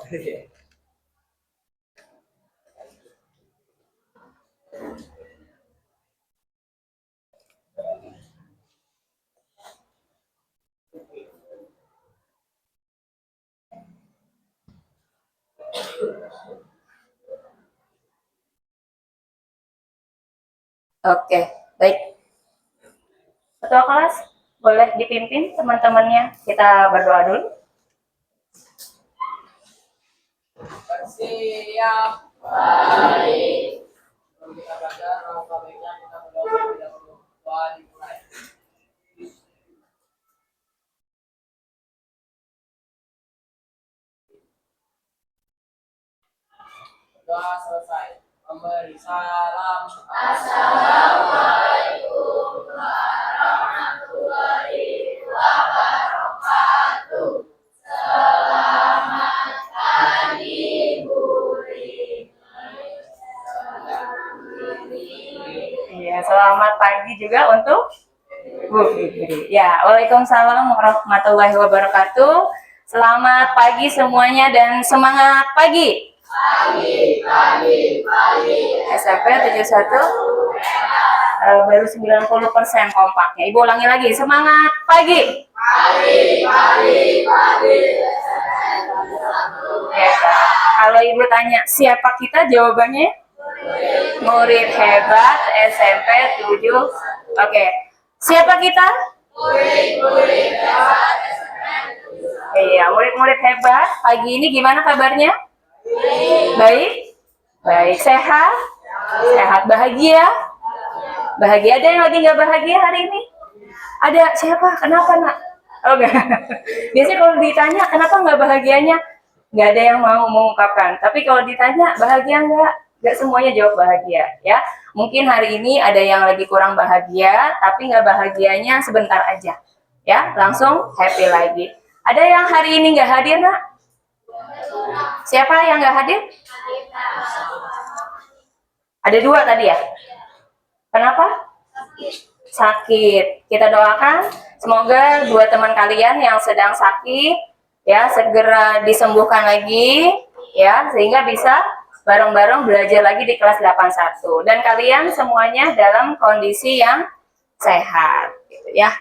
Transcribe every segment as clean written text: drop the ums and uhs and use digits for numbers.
Oke, baik. Ketua kelas, boleh dipimpin teman-temannya. Kita berdoa dulu. Siap. Baik. Kita belajar, baiknya kita berdoa tidak berdoa dimulai. Doa selesai. Memberi salam. Assalamualaikum warahmatullahi wabarakatuh. Selamat pagi, Bu Iya, selamat pagi juga untuk Bu Fitri. Ya, waalaikumsalam warahmatullahi wabarakatuh. Selamat pagi semuanya dan semangat pagi. Pagi. SMP 71 baru 90% kompaknya. Ibu ulangi lagi, semangat pagi. Pagi. Ya, kalau Ibu tanya siapa kita, jawabannya murid hebat SMP 7. Oke. Siapa kita? Murid hebat SMP 7. Iya, murid-murid hebat. Pagi ini gimana kabarnya? Baik, sehat, bahagia. Ada yang lagi nggak bahagia hari ini? Ada siapa? Kenapa nak? Oh enggak. Biasanya kalau ditanya kenapa nggak bahagianya, nggak ada yang mau mengungkapkan. Tapi kalau ditanya bahagia nggak semuanya jawab bahagia, ya. Mungkin hari ini ada yang lagi kurang bahagia, tapi nggak bahagianya sebentar aja, ya. Langsung happy lagi. Ada yang hari ini nggak hadir, nak? Siapa yang nggak hadir? Ada 2 tadi ya? Kenapa? Sakit. Kita doakan semoga 2 teman kalian yang sedang sakit ya segera disembuhkan lagi ya sehingga bisa bareng-bareng belajar lagi di kelas 81 dan kalian semuanya dalam kondisi yang sehat gitu ya.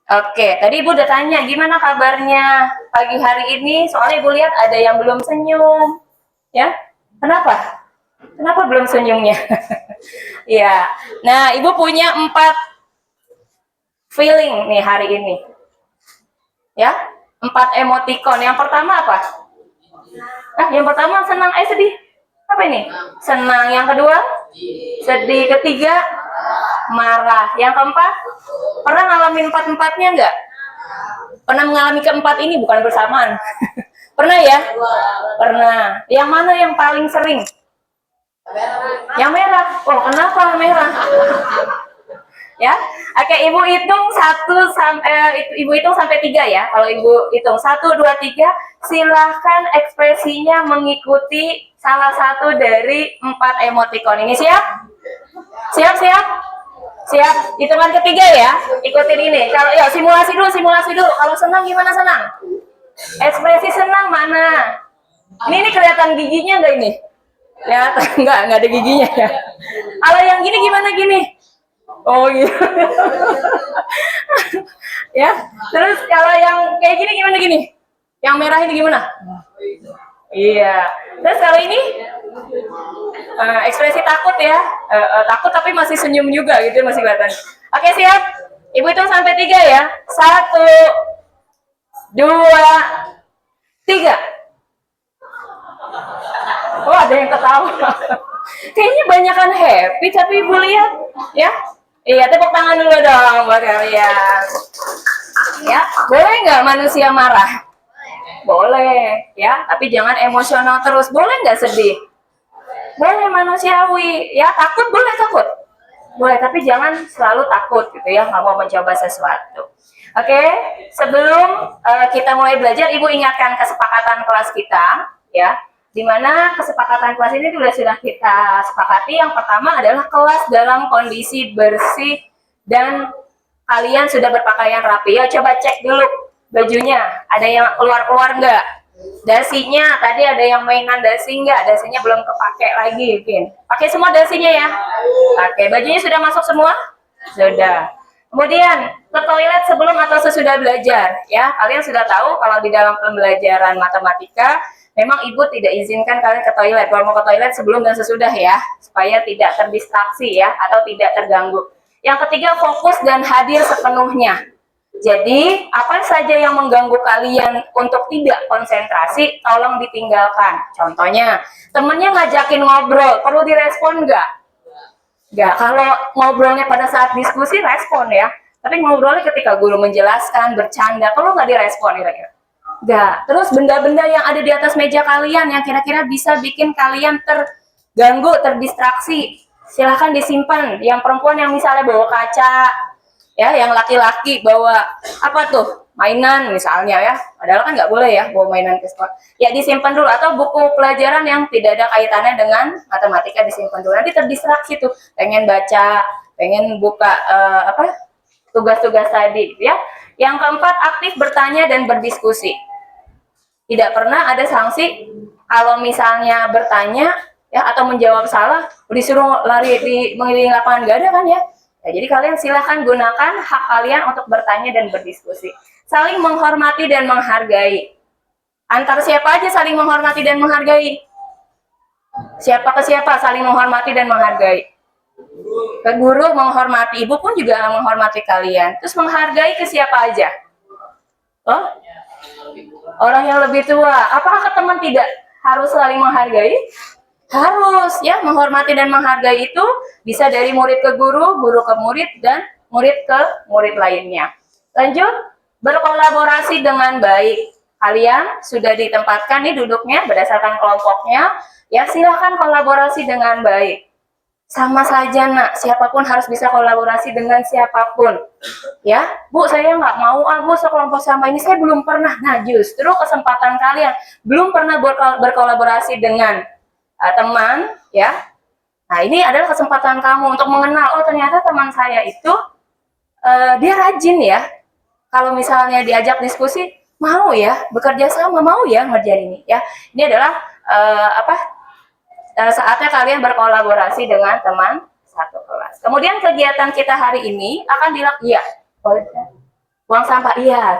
Oke, tadi Ibu udah tanya gimana kabarnya pagi hari ini, soalnya Ibu lihat ada yang belum senyum. Ya, kenapa? Kenapa belum senyumnya? Ya, nah Ibu punya 4 feeling nih hari ini. Ya, 4 emoticon. Yang pertama apa? Yang pertama senang, sedih. Apa ini? Senang. Yang kedua? Sedih. Ketiga? Marah. Yang keempat? Pernah ngalamin 4-4-nya enggak? Pernah mengalami keempat ini bukan bersamaan. Pernah ya? Pernah. Yang mana yang paling sering? Yang merah. Oh, kenapa merah? Ya. Oke, Ibu hitung 3 ya. Kalau Ibu hitung 1 2 3, silahkan ekspresinya mengikuti salah satu dari 4 emoticon ini. Siap? Siap. Hitungan ketiga ya. Ikutin ini. Kalau ya simulasi dulu. Kalau senang gimana senang? Ekspresi senang mana? Ini kelihatan giginya enggak ini? Ya, enggak ada giginya ya. Kalau yang gini gimana gini? Oh gitu. Ya, terus kalau yang kayak gini gimana gini? Yang merah ini gimana? Iya. Terus kalau ini ekspresi takut ya, takut tapi masih senyum juga gitu, masih kelihatan. Oke, siap. Ibu hitung sampai 3 ya. 1 2 3. Oh, ada yang ketawa. Kayaknya banyakan happy, tapi Ibu lihat ya. Iya, tepuk tangan dulu dong buat kalian. Ya, boleh nggak manusia marah? Boleh, ya. Tapi jangan emosional terus. Boleh nggak sedih? Boleh, manusiawi. Ya, takut boleh takut. Boleh, tapi jangan selalu takut gitu ya. Nggak mau mencoba sesuatu. Oke, sebelum kita mulai belajar, Ibu ingatkan kesepakatan kelas kita, ya. Dimana kesepakatan kelas ini sudah kita sepakati. Yang pertama adalah kelas dalam kondisi bersih dan kalian sudah berpakaian rapi. Ya, coba cek dulu bajunya, ada yang keluar-keluar nggak? Dasinya, tadi ada yang mainan dasi nggak? Dasinya belum kepake lagi, Vin. Pakai semua dasinya ya? Pakai. Bajunya sudah masuk semua? Sudah. Kemudian, ke toilet sebelum atau sesudah belajar. Ya, kalian sudah tahu kalau di dalam pembelajaran matematika, memang ibu tidak izinkan kalian ke toilet. Kalau mau ke toilet sebelum dan sesudah ya, supaya tidak terdistraksi ya, atau tidak terganggu. Yang ketiga, fokus dan hadir sepenuhnya. Jadi, apa saja yang mengganggu kalian untuk tidak konsentrasi, tolong ditinggalkan. Contohnya, temennya ngajakin ngobrol, perlu direspon nggak? Nggak. Kalau ngobrolnya pada saat diskusi, respon ya. Tapi ngobrolnya ketika guru menjelaskan, bercanda, perlu nggak direspon kira-kira? Nggak. Terus benda-benda yang ada di atas meja kalian yang kira-kira bisa bikin kalian terganggu, terdistraksi, silahkan disimpan. Yang perempuan yang misalnya bawa kaca, ya, yang laki-laki bawa apa tuh, mainan misalnya ya, padahal kan nggak boleh ya bawa mainan ke sekolah, ya disimpan dulu. Atau buku pelajaran yang tidak ada kaitannya dengan matematika disimpan dulu, nanti terdistraksi tuh, pengen baca, pengen buka tugas-tugas tadi ya. Yang keempat, aktif bertanya dan berdiskusi. Tidak pernah ada sanksi kalau misalnya bertanya ya atau menjawab salah disuruh lari di mengelilingi lapangan, nggak ada kan ya. Ya, jadi kalian silahkan gunakan hak kalian untuk bertanya dan berdiskusi. Saling menghormati dan menghargai. Antar siapa aja saling menghormati dan menghargai? Siapa ke siapa saling menghormati dan menghargai? Ke guru menghormati, ibu pun juga menghormati kalian. Terus menghargai ke siapa aja? Oh? Orang yang lebih tua. Apakah ke teman tidak harus saling menghargai? Harus ya, menghormati dan menghargai itu bisa dari murid ke guru, guru ke murid, dan murid ke murid lainnya. Lanjut, berkolaborasi dengan baik. Kalian sudah ditempatkan nih duduknya berdasarkan kelompoknya, ya silahkan kolaborasi dengan baik. Sama saja nak, siapapun harus bisa kolaborasi dengan siapapun. Ya, Bu, saya nggak mau Bu sekelompok sama ini, saya belum pernah. Nah, justru kesempatan kalian belum pernah berkolaborasi dengan teman ya. Nah, ini adalah kesempatan kamu untuk mengenal, oh ternyata teman saya itu dia rajin ya. Kalau misalnya diajak diskusi, mau ya, bekerja sama, mau ya ngerjain ini ya. Ini adalah saatnya kalian berkolaborasi dengan teman satu kelas. Kemudian kegiatan kita hari ini akan dilakukan, iya, boleh. Buang sampah, iya.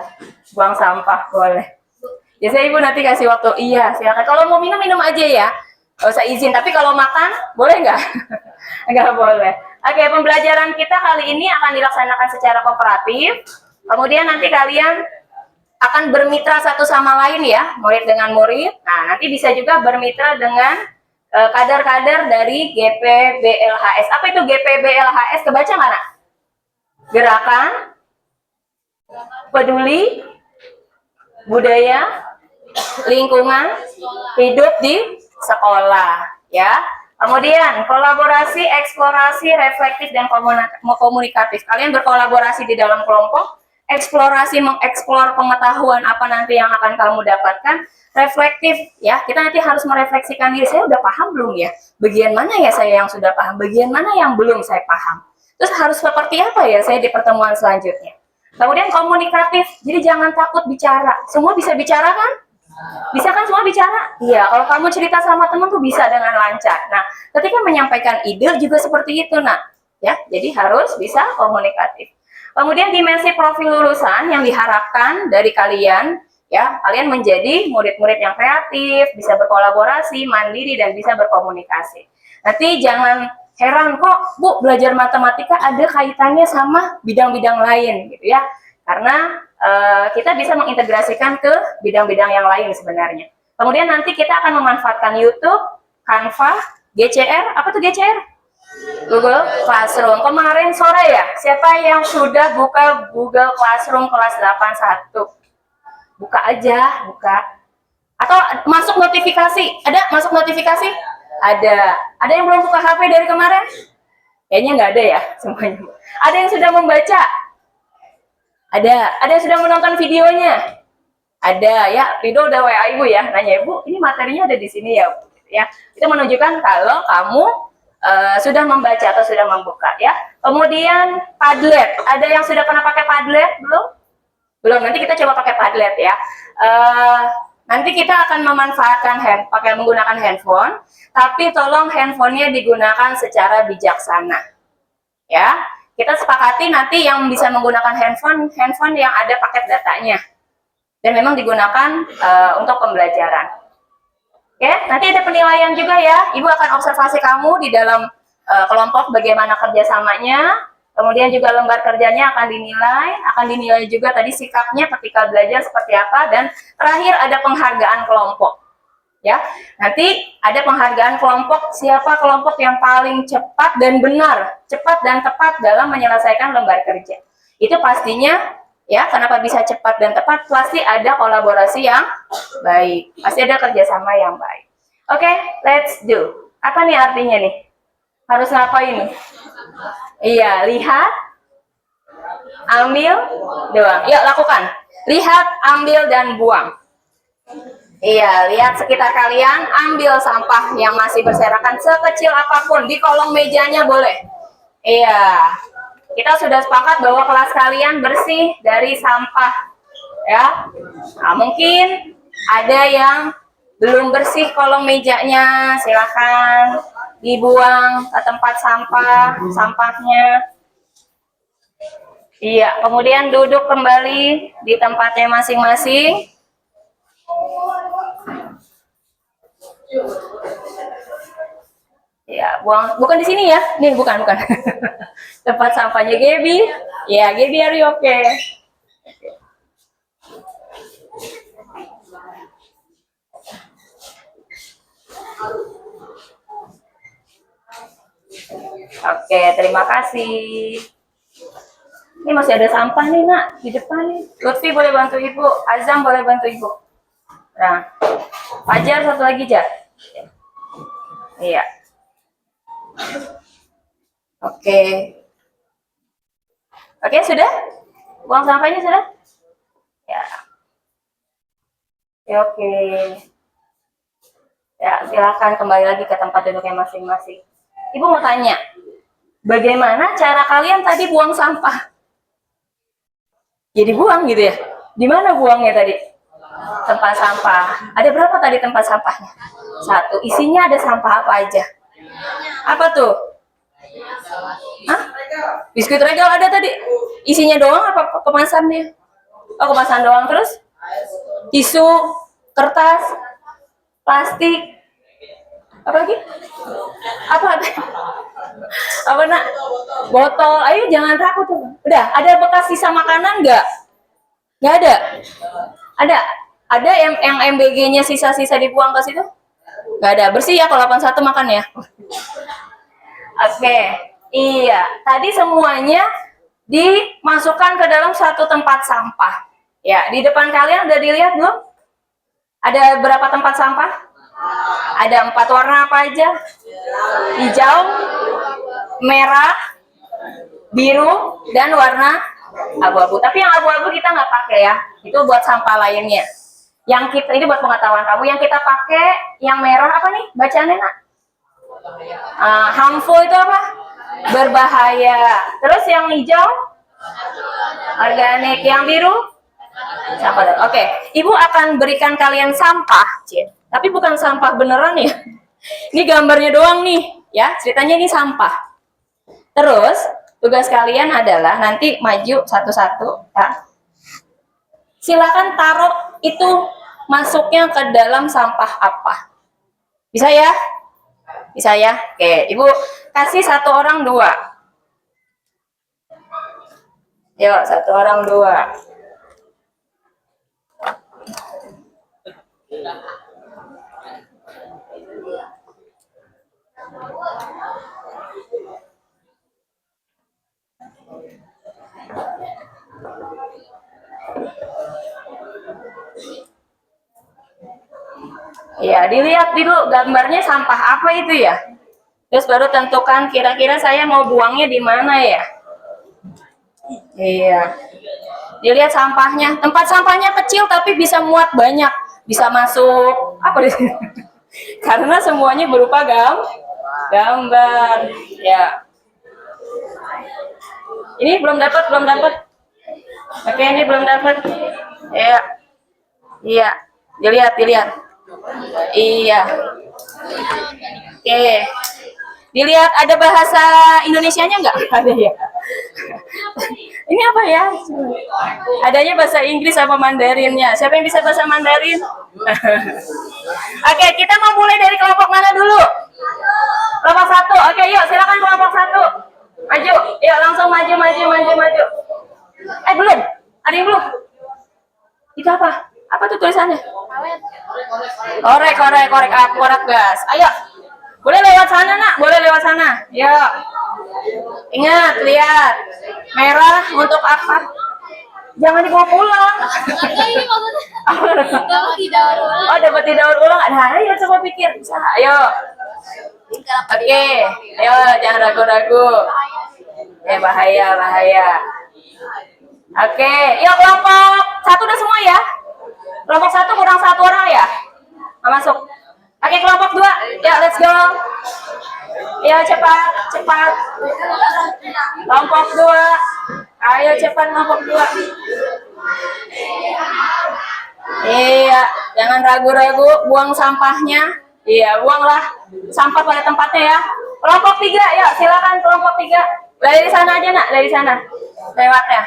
Buang sampah, boleh. Biasanya ibu nanti kasih waktu, iya silakan. Kalau mau minum, minum aja ya. Gak usah izin, tapi kalau makan boleh nggak? Nggak boleh. Oke, pembelajaran kita kali ini akan dilaksanakan secara kooperatif. Kemudian nanti kalian akan bermitra satu sama lain ya, murid dengan murid. Nah, nanti bisa juga bermitra dengan kader-kader dari GPBLHS. Apa itu GPBLHS? Kebaca nggak, nak? Gerakan Peduli Budaya Lingkungan Hidup di Sekolah ya. Kemudian kolaborasi, eksplorasi, reflektif dan komunikatif. Kalian berkolaborasi di dalam kelompok, eksplorasi mengeksplor pengetahuan apa nanti yang akan kamu dapatkan, reflektif ya. Kita nanti harus merefleksikan diri, saya udah paham belum ya? Bagian mana ya saya yang sudah paham? Bagian mana yang belum saya paham? Terus harus seperti apa ya saya di pertemuan selanjutnya? Kemudian komunikatif, jadi jangan takut bicara. Semua bisa bicara kan? Bisa kan semua bicara? Iya, kalau kamu cerita sama teman tuh bisa dengan lancar. Nah, ketika menyampaikan ide juga seperti itu, nak. Ya, jadi harus bisa komunikatif. Kemudian dimensi profil lulusan yang diharapkan dari kalian, ya, kalian menjadi murid-murid yang kreatif, bisa berkolaborasi, mandiri, dan bisa berkomunikasi. Nanti jangan heran kok, Bu, belajar matematika ada kaitannya sama bidang-bidang lain, gitu ya. Karena kita bisa mengintegrasikan ke bidang-bidang yang lain sebenarnya. Kemudian nanti kita akan memanfaatkan YouTube, Canva, GCR. Apa tuh GCR? Google Classroom. Kemarin sore ya, siapa yang sudah buka Google Classroom kelas 81? Buka aja, buka. Atau masuk notifikasi. Ada masuk notifikasi? Ada. Ada yang belum buka HP dari kemarin? Kayaknya nggak ada ya semuanya. Ada yang sudah membaca? Ada yang sudah menonton videonya? Ada ya. Rido udah WA ibu ya, nanya ibu, ini materinya ada di sini ya, ya. Itu menunjukkan kalau kamu sudah membaca atau sudah membuka ya. Kemudian Padlet, ada yang sudah pernah pakai Padlet belum? Belum. Nanti kita coba pakai Padlet ya. nanti kita akan memanfaatkan pakai menggunakan handphone, tapi tolong handphonenya digunakan secara bijaksana. Ya, kita sepakati nanti yang bisa menggunakan handphone yang ada paket datanya, dan memang digunakan untuk pembelajaran. Oke, nanti ada penilaian juga ya. Ibu akan observasi kamu di dalam kelompok bagaimana kerjasamanya. Kemudian juga lembar kerjanya akan dinilai juga tadi sikapnya ketika belajar seperti apa, dan terakhir ada penghargaan kelompok. Ya, nanti ada penghargaan kelompok, siapa kelompok yang paling cepat dan benar, cepat dan tepat dalam menyelesaikan lembar kerja. Itu pastinya ya, kenapa bisa cepat dan tepat, pasti ada kolaborasi yang baik, pasti ada kerjasama yang baik. Oke, let's do. Apa nih artinya nih? Harus ngapain nih? Iya, lihat, ambil, buang. Yuk, lakukan. Lihat, ambil, dan buang. Iya, lihat sekitar kalian, ambil sampah yang masih berserakan sekecil apapun, di kolong mejanya boleh. Iya, kita sudah sepakat bahwa kelas kalian bersih dari sampah. Ya, nah, mungkin ada yang belum bersih kolong mejanya, silahkan dibuang ke tempat sampahnya. Iya, kemudian duduk kembali di tempatnya masing-masing. Ya, buang, bukan di sini ya. Nih, bukan. Tempat sampahnya Gaby. Ya, Gaby, are you okay? Oke, terima kasih. Ini masih ada sampah nih, Nak, di depan nih. Lutfi boleh bantu Ibu, Azam boleh bantu Ibu. Nah, Fajar satu lagi, Jar. Iya. Oke. Oke, sudah? Buang sampahnya sudah? Ya. Oke. Ya, silakan kembali lagi ke tempat duduknya masing-masing. Ibu mau tanya, bagaimana cara kalian tadi buang sampah? Jadi buang gitu ya? Di mana buangnya tadi? Tempat sampah. Ada berapa tadi tempat sampahnya? 1. Isinya ada sampah apa aja? Apa tuh? Hah? Biskuit regal ada tadi? Isinya doang apa kemasannya? Oh, kemasan doang. Terus? Tisu, kertas, plastik, apa lagi? Apa? Apa, Nak? Botol. Ayo jangan takut tuh. Udah, ada bekas sisa makanan nggak? Nggak ada. Ada yang MBG-nya sisa-sisa dibuang ke situ? Nggak ada. Bersih ya kalau 81 makan ya. Oke. Iya, tadi semuanya dimasukkan ke dalam satu tempat sampah. Ya, di depan kalian udah dilihat belum? Ada berapa tempat sampah? Ada 4 warna apa aja? Hijau, merah, biru, dan warna abu-abu. Tapi yang abu-abu kita nggak pakai ya. Itu buat sampah lainnya. Yang kita ini buat pengetahuan kamu. Yang kita pakai yang merah apa nih? Bacaannya, Nak? Harmful itu apa? Berbahaya. Terus yang hijau? Organik. Yang biru? Sampah. Oke, Ibu akan berikan kalian sampah, tapi bukan sampah beneran ya. Ini gambarnya doang nih, ya. Ceritanya ini sampah. Terus tugas kalian adalah nanti maju satu-satu, ya. Silakan taruh itu masuknya ke dalam sampah apa. Bisa ya? Bisa ya? Oke, Ibu kasih 1 orang 2. Yuk, 1 orang 2. Ya, dilihat dulu gambarnya sampah apa itu ya. Terus baru tentukan kira-kira saya mau buangnya di mana ya. Iya. Dilihat sampahnya. Tempat sampahnya kecil tapi bisa muat banyak. Bisa masuk apa di sini? Karena semuanya berupa gambar. Ya. Ini belum dapat. Oke, ini belum dapat. Ya. Iya. Dilihat, dilihat. Iya. Oke. Dilihat ada bahasa Indonesianya nggak? Ada ya. Ini apa ya? Adanya bahasa Inggris sama Mandarinnya. Siapa yang bisa bahasa Mandarin? Oke, kita mau mulai dari kelompok mana dulu? Kelompok satu. Oke, yuk silakan kelompok satu. Maju. Yuk langsung maju, maju, maju, maju. Belum. Ada yang belum? Itu apa? Apa tuh tulisannya? Korek, korek, korek, korek gas. Ayo. Boleh lewat sana, Nak. Boleh lewat sana. Yuk. Ingat, lihat. Merah untuk apa? Jangan dibawa pulang. Oh, dapat didaur ulang. Nah, ayo coba pikir. Bisa. Ayo. Oke. Ayo, jangan ragu-ragu. Bahaya, bahaya. Oke. Yuk, kelompok satu udah semua ya? Kelompok satu kurang satu orang ya? Nggak masuk. Oke, kelompok dua. Ya, let's go. Ya, cepat, cepat. Kelompok dua. Ayo cepat kelompok dua. Iya, jangan ragu-ragu, buang sampahnya. Iya, buanglah sampah pada tempatnya ya. Kelompok tiga, ya silakan kelompok tiga. Dari sana aja, Nak, dari sana. Lewat ya.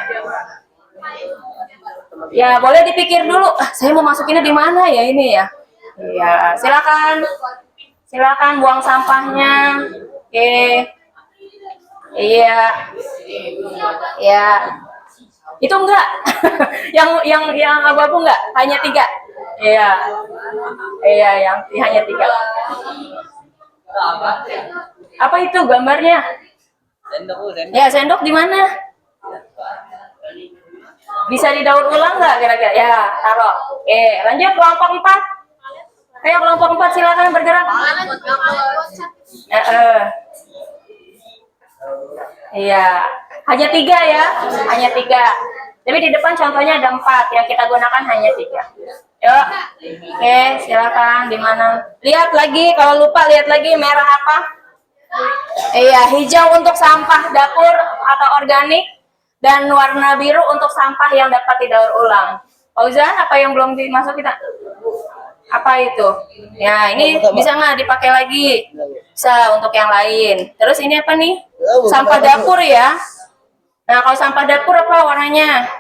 Ya, boleh dipikir dulu. Saya mau masukinnya di mana ya ini ya? Iya, silakan. Silakan buang sampahnya. Oke. Iya. Ya. Itu enggak. yang abu-abu enggak? Hanya 3. Iya. Iya, yang hanya 3. Apa itu gambarnya? Ya, sendok di mana? Bisa didaur ulang nggak kira-kira? Ya, taruh. Lanjut kelompok 4. Ayo kelompok 4 silakan bergerak. Iya, hanya 3 ya, hanya 3. Tapi di depan contohnya ada 4, yang kita gunakan hanya 3. Yuk, oke, silakan. Di mana? Lihat lagi, kalau lupa lihat lagi merah apa? Iya, hijau untuk sampah dapur atau organik, dan warna biru untuk sampah yang dapat didaur ulang. Fauzan, apa yang belum dimasuk kita? Apa itu? Ya, ini bisa nggak dipakai lagi? Bisa untuk yang lain. Terus ini apa nih? Sampah dapur ya. Nah, kalau sampah dapur apa warnanya?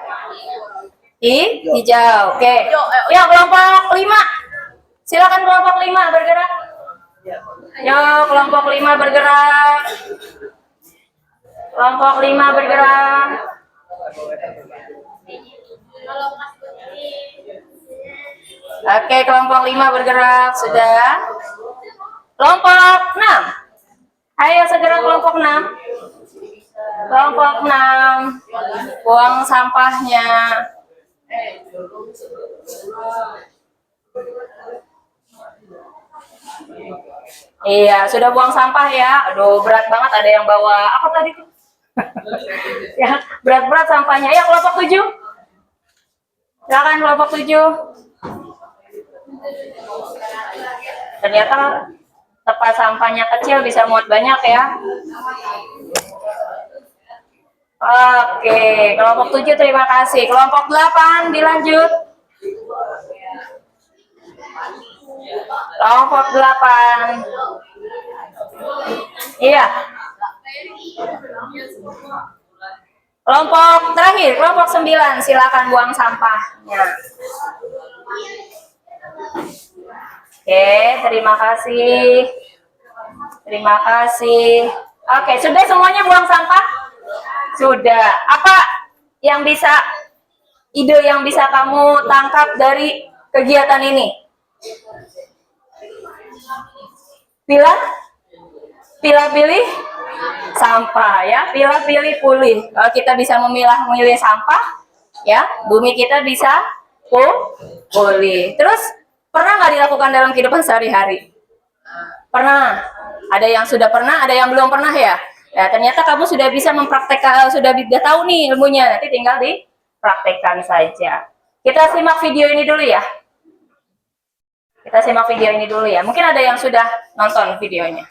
Hijau. Oke. Ya, kelompok 5. Silakan kelompok 5 bergerak. Yo, kelompok 5 bergerak. Kelompok 5 bergerak. Oke, kelompok 5 bergerak. Sudah. Kelompok 6. Ayo segera kelompok 6. Kelompok 6. Buang sampahnya. Iya, sudah buang sampah ya. Aduh, berat banget, ada yang bawa apa tadi tuh? Ya, berat-berat sampahnya. Ya, kelompok 7. Silakan kelompok 7. Ternyata tempat sampahnya kecil bisa muat banyak ya. Oke, kelompok 7 terima kasih. Kelompok 8 dilanjut. Kelompok 8. Iya. Kelompok terakhir, kelompok 9, silakan buang sampahnya. Oke, terima kasih. Terima kasih. Oke, sudah semuanya buang sampah? Sudah. Apa yang bisa, ide yang bisa kamu tangkap dari kegiatan ini? Pilih sampah ya, pilih pulih. Kalau kita bisa memilih sampah, ya, bumi kita bisa pulih. Terus pernah nggak dilakukan dalam kehidupan sehari-hari? Pernah. Ada yang sudah pernah, ada yang belum pernah ya. Ya, ternyata kamu sudah bisa mempraktekkan, sudah tahu nih ilmunya. Nanti tinggal dipraktekkan saja. Kita simak video ini dulu ya. Kita simak video ini dulu ya. Mungkin ada yang sudah nonton videonya.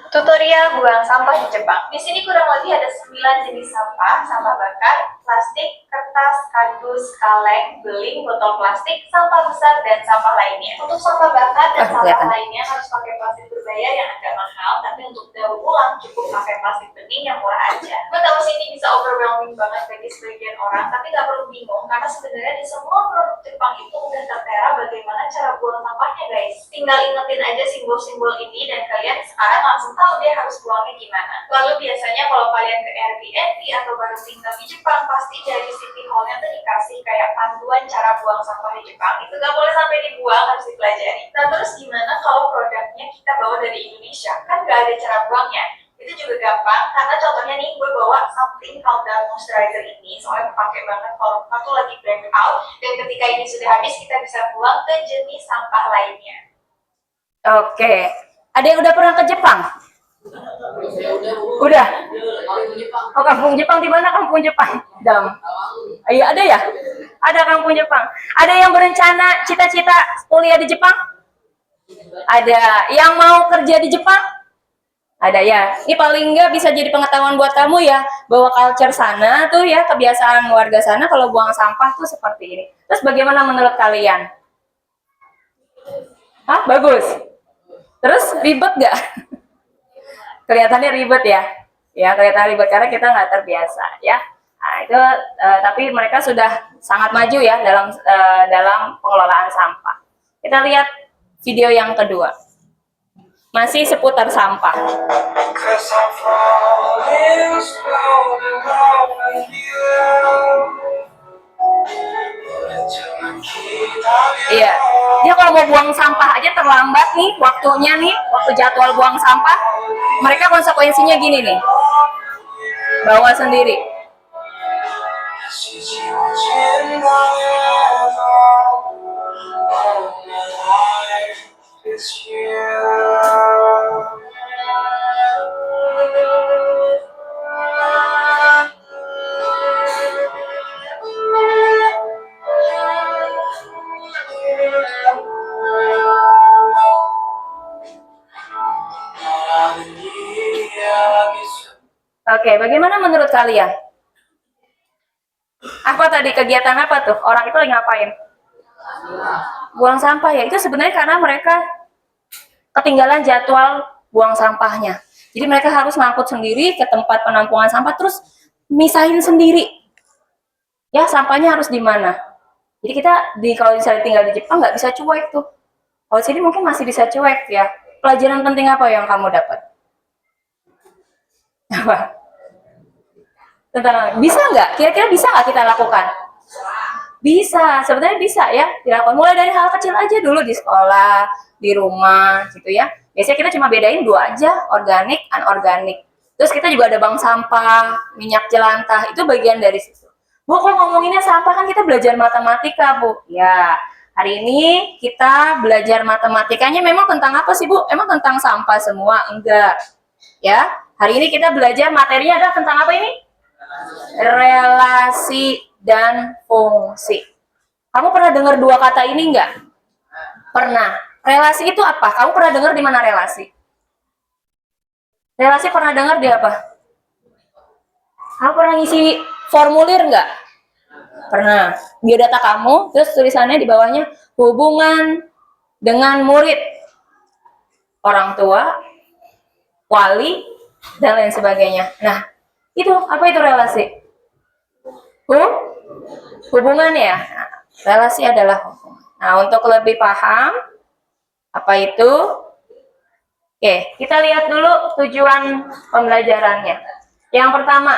Tutorial buang sampah di Jepang. Di sini kurang lebih ada 9 jenis sampah bakar, plastik, kertas, kardus, kaleng, beling, botol plastik, sampah besar, dan sampah lainnya. Untuk sampah bakar dan sampah kelihatan. lainnya harus pakai plastik berbayar yang agak mahal, tapi untuk daur ulang cukup pakai plastik bening yang murah aja. Gue tahu sih ini bisa overwhelming banget bagi sebagian orang, tapi nggak perlu bingung karena sebenarnya di semua produk Jepang itu udah tertera bagaimana cara buang sampahnya, guys. Tinggal ingetin aja simbol-simbol ini dan kalian sekarang langsung tahu deh harus buangnya gimana. Lalu biasanya kalau kalian ke Airbnb atau baru tinggal di Jepang, pasti dari City Hall-nya tuh dikasih kayak panduan cara buang sampah di Jepang. Itu nggak boleh sampai dibuang, harus dipelajari. Nah terus gimana kalau produknya kita bawa dari Indonesia? Kan nggak ada cara buangnya. Itu juga gampang, karena contohnya nih gue bawa something countdown moisturizer ini, soalnya kepake banget kalau kita tuh lagi black out, dan ketika ini sudah habis kita bisa buang ke jenis sampah lainnya. Oke. Ada yang udah pernah ke Jepang? Saya udah. Udah. Kampung Jepang. Oh, kampung Jepang, di mana kampung Jepang? Dam. Iya, ada ya? Ada kampung Jepang. Ada yang berencana cita-cita kuliah di Jepang? Ada. Yang mau kerja di Jepang? Ada ya. Ini paling nggak bisa jadi pengetahuan buat kamu ya, bahwa culture sana tuh ya, kebiasaan warga sana kalau buang sampah tuh seperti ini. Terus bagaimana menurut kalian? Hah, bagus. Terus ribet nggak? Kelihatannya ribet ya. Ya, kelihatan ribet karena kita nggak terbiasa ya. Nah, itu tapi mereka sudah sangat maju ya dalam pengelolaan sampah. Kita lihat video yang kedua. Masih seputar sampah. Iya, dia kalau mau buang sampah aja terlambat nih waktunya nih, waktu jadwal buang sampah, mereka konsekuensinya gini nih, bawa sendiri. Oke, bagaimana menurut kalian? Apa tadi kegiatan apa tuh? Orang itu lagi ngapain? Buang sampah ya. Itu sebenarnya karena mereka ketinggalan jadwal buang sampahnya. Jadi mereka harus ngangkut sendiri ke tempat penampungan sampah, terus misahin sendiri. Ya, sampahnya harus di mana? Jadi kita kalau misalnya tinggal di Jepang nggak bisa cuek tuh. Kalau sini mungkin masih bisa cuek ya. Pelajaran penting apa yang kamu dapat? Apa? Tentang bisa nggak? Kira-kira bisa nggak kita lakukan? Bisa, sebenarnya bisa ya dilakukan. Mulai dari hal kecil aja dulu di sekolah, di rumah gitu ya. Biasanya kita cuma bedain dua aja, organik, anorganik. Terus kita juga ada bank sampah, minyak jelantah, itu bagian dari situ. Bu, kok ngomonginnya sampah, kan kita belajar matematika, Bu. Ya, hari ini kita belajar matematikanya memang tentang apa sih, Bu? Emang tentang sampah semua? Enggak. Ya, hari ini kita belajar materinya adalah tentang apa ini? Relasi dan fungsi. Kamu pernah dengar dua kata ini enggak? Pernah. Relasi itu apa? Kamu pernah dengar di mana relasi? Relasi pernah dengar di apa? Kamu pernah ngisi formulir enggak? Pernah. Biodata kamu, terus tulisannya di bawahnya hubungan dengan murid, orang tua, wali, dan lain sebagainya. Nah, itu apa itu relasi? Hubungan ya. Nah, relasi adalah hubungan. Nah, untuk lebih paham apa itu, oke, kita lihat dulu tujuan pembelajarannya. Yang pertama,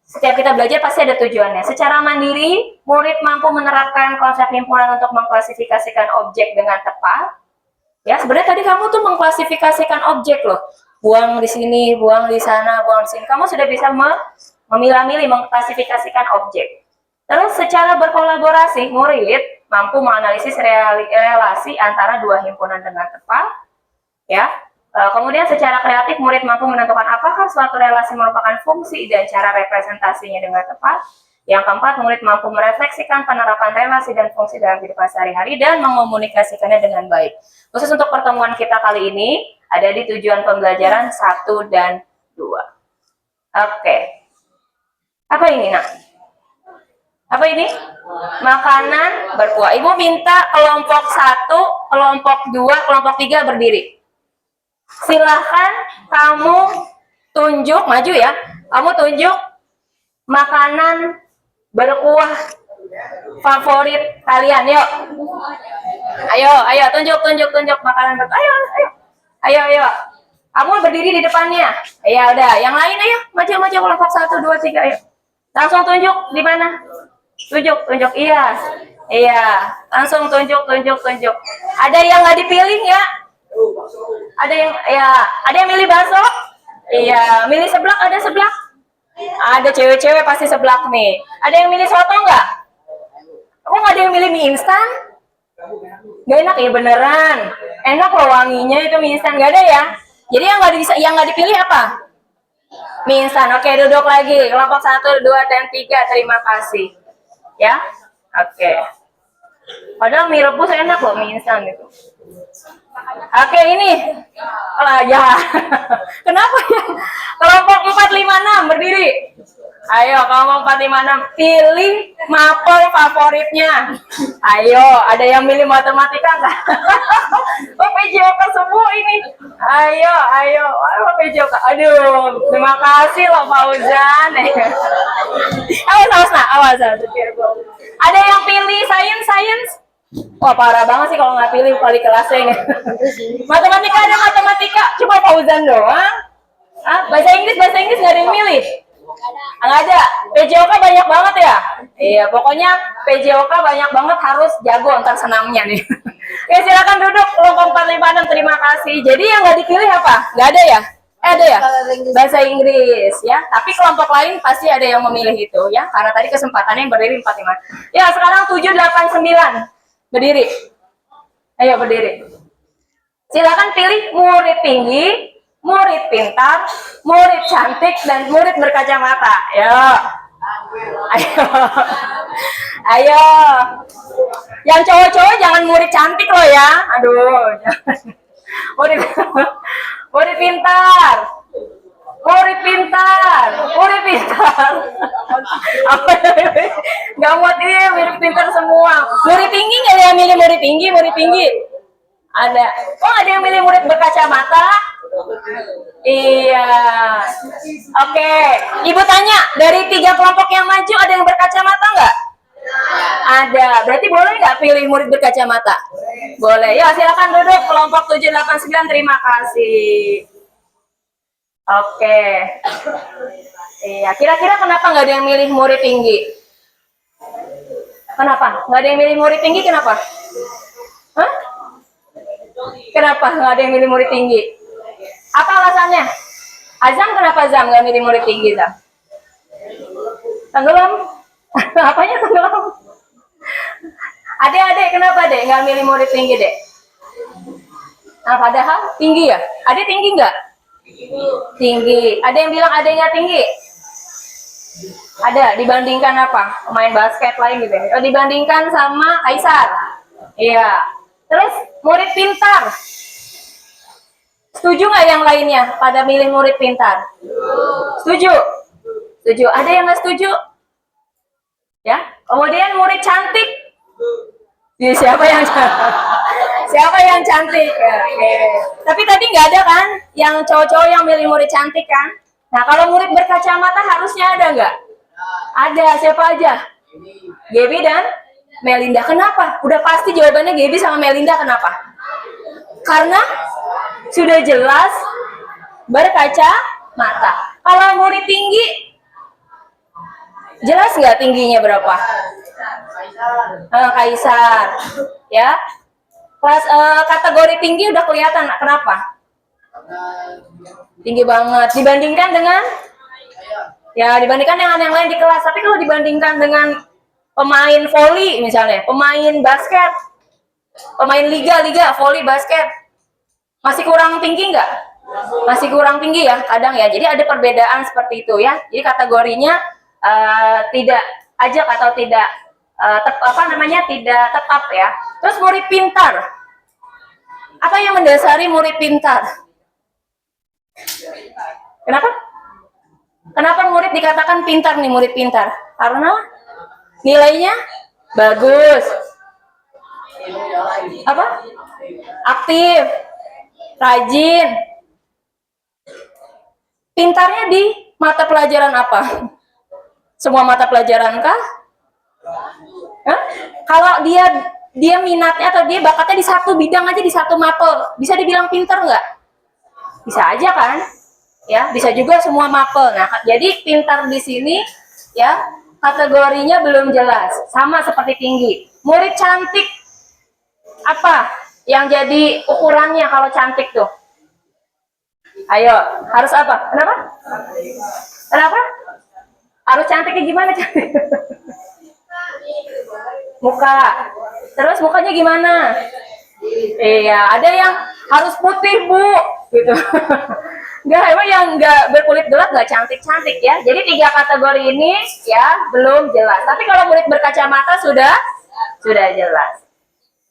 setiap kita belajar pasti ada tujuannya. Secara mandiri, murid mampu menerapkan konsep himpunan untuk mengklasifikasikan objek dengan tepat. Ya, sebenarnya tadi kamu tuh mengklasifikasikan objek loh. Buang di sini, buang di sana, buang di sini. Kamu sudah bisa memilah-milih, mengklasifikasikan objek. Terus secara berkolaborasi, murid mampu menganalisis relasi antara dua himpunan dengan tepat. Ya. Kemudian secara kreatif, murid mampu menentukan apakah suatu relasi merupakan fungsi dan cara representasinya dengan tepat. Yang keempat, murid mampu merefleksikan penerapan relasi dan fungsi dalam kehidupan sehari-hari dan mengomunikasikannya dengan baik. Khusus untuk pertemuan kita kali ini, ada di tujuan pembelajaran 1 dan 2. Oke. Apa ini, Nak? Apa ini? Makanan berkuah. Ibu minta kelompok 1, kelompok 2, kelompok 3 berdiri. Silahkan kamu tunjuk, maju ya. Kamu tunjuk makanan berkuah favorit kalian, yuk. Ayo, tunjuk makanan berkuah. Ayo. Kamu berdiri di depannya. Ya udah, yang lain ayo, maju kelompok 1, 2, 3, ayo. Langsung tunjuk di mana? Tunjuk, iya. Langsung tunjuk. Ada yang nggak dipilih ya? Ada yang milih bakso? Iya, milih seblak, ada seblak? Ada cewek-cewek pasti seblak nih. Ada yang milih soto nggak? Kok nggak ada yang milih mie instan? Gak enak ya beneran. Enak loh wanginya itu mie instan, nggak ada ya? Jadi yang nggak dipilih apa? Mie instan. Oke, duduk lagi. Kelompok 1, 2, dan 3. Terima kasih. Ya, oke. Padahal mie rebus enak loh mie instan itu. Oke, ini. Ya. Kenapa ya? Kelompok 4, 5, 6 berdiri. Ayo, kelompok 4, 5, 6 pilih mapel favoritnya. Ayo, ada yang milih matematika nggak? Oh, PJOK semua ini. Ayo. Oh, PJOK. Aduh, terima kasih loh Fauzan. Awas. Ada yang pilih sains? Wah, parah banget sih kalau nggak pilih kali kelasnya ini. Matematika ada matematika, cuma Fauzan doang. Bahasa Inggris nggak ada yang milih. Nggak ada. PJOK banyak banget ya. Iya, pokoknya PJOK banyak banget, harus jago antar senamnya nih. Oke, silakan duduk kelompok 4, 5, 6. Terima kasih. Jadi yang nggak dipilih apa? Nggak ada ya? Ada ya? Bahasa Inggris ya. Tapi kelompok lain pasti ada yang memilih itu ya. Karena tadi kesempatannya berdiri 4, 5. Ya, sekarang 7, 8, 9. Berdiri. Ayo berdiri. Silakan pilih murid tinggi, murid pintar, murid cantik, dan murid berkacamata. Ayo. Yang cowok-cowok jangan murid cantik loh ya. Aduh. Murid pintar. Gak muat ini murid pintar semua. Murid tinggi nggak ada yang milih murid tinggi? Ada. Kok ada yang milih murid berkacamata? Iya. Oke. Ibu tanya, dari 3 kelompok yang maju ada yang berkacamata nggak? Ada. Berarti boleh nggak pilih murid berkacamata? Boleh. Ya, silakan duduk kelompok 7, 8, 9. Terima kasih. Oke. Iya. Kira-kira kenapa nggak ada yang milih murid tinggi? Kenapa? Nggak ada yang milih murid tinggi? Kenapa? Hah? Kenapa nggak ada yang milih murid tinggi? Apa alasannya? Azam, kenapa Azam nggak milih murid tinggi, Zam? Tenggelam? Apanya tenggelam? Adek, kenapa dek nggak milih murid tinggi, dek? Nah, padahal tinggi ya? Adek tinggi nggak? Tinggi. Ada yang bilang adeknya tinggi? Ada. Dibandingkan apa? Pemain basket lain gitu ya? Oh, dibandingkan sama Kaisar? Iya. Terus murid pintar? Setuju nggak yang lainnya pada milih murid pintar? Setuju? Ada yang nggak setuju? Ya. Kemudian murid cantik? Siapa yang cantik? Oke. Tapi tadi nggak ada kan yang cowok-cowok yang milih murid cantik kan? Nah, kalau murid berkacamata harusnya ada nggak? Ada. Siapa aja? Gaby dan Melinda. Kenapa? Udah pasti jawabannya Gaby sama Melinda. Kenapa? Karena sudah jelas berkacamata. Kalau murid tinggi, jelas nggak tingginya berapa? Kaisar. Ya. Kelas kategori tinggi udah kelihatan. Kenapa? Tinggi banget. Dibandingkan dengan? Ya, dibandingkan dengan yang lain di kelas. Tapi kalau dibandingkan dengan pemain voli misalnya, pemain basket, pemain liga voli basket, masih kurang tinggi nggak? Masih kurang tinggi ya kadang ya. Jadi ada perbedaan seperti itu ya. Jadi kategorinya tidak ajak atau tidak tidak tetap ya. Terus murid pintar. Apa yang mendasari murid pintar? Kenapa murid dikatakan pintar nih, murid pintar? Karena Nilainya bagus. Apa? Aktif, rajin. Pintarnya di mata pelajaran apa? Semua mata pelajaran kah? Hah? Kalau dia minatnya atau dia bakatnya di satu bidang aja, di satu mapel, bisa dibilang pintar nggak? Bisa aja kan? Ya, bisa juga semua mapel. Nah, jadi pintar di sini ya kategorinya belum jelas. Sama seperti tinggi. Murid cantik apa yang jadi ukurannya kalau cantik tuh? Ayo, harus apa? Kenapa? Kenapa? Harus cantiknya gimana cantik? Muka. Terus mukanya gimana? Iya, ada yang harus putih, Bu, gitu. Enggak, emang yang enggak berkulit gelap enggak cantik-cantik ya. Jadi 3 kategori ini ya belum jelas. Tapi kalau murid berkacamata sudah jelas.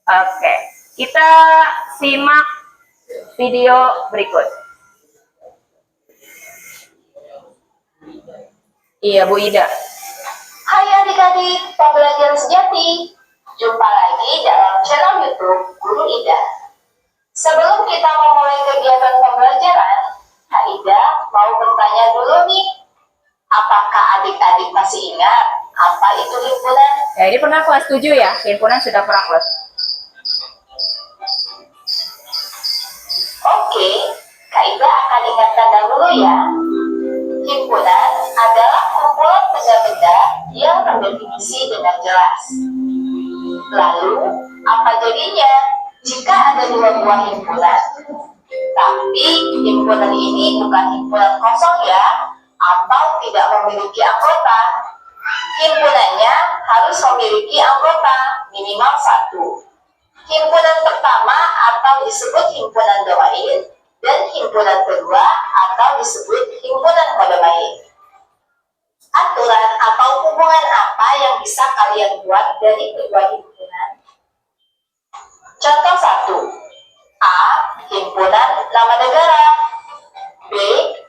Oke, kita simak video berikut. Iya, Bu Ida. Hai adik-adik pembelajar sejati, jumpa lagi dalam channel YouTube Guru Ida. Sebelum kita memulai kegiatan pembelajaran, Kak Ida mau bertanya dulu nih, apakah adik-adik masih ingat apa itu himpunan? Ya, ini pernah kelas 7 ya, himpunan sudah pernah kelas. Oke, Kak Ida akan ingatkan dahulu ya. Himpunan adalah kumpulan benda-benda yang terdefinisi dengan jelas. Lalu, apa jadinya jika ada 2 buah himpunan? Tapi himpunan ini bukan himpunan kosong ya, atau tidak memiliki anggota. Himpunannya harus memiliki anggota minimal 1. Himpunan pertama atau disebut himpunan domain, dan himpunan kedua atau disebut himpunan kodamain. Aturan atau hubungan apa yang bisa kalian buat dari kedua himpunan? Contoh 1. A. Himpunan nama negara. B.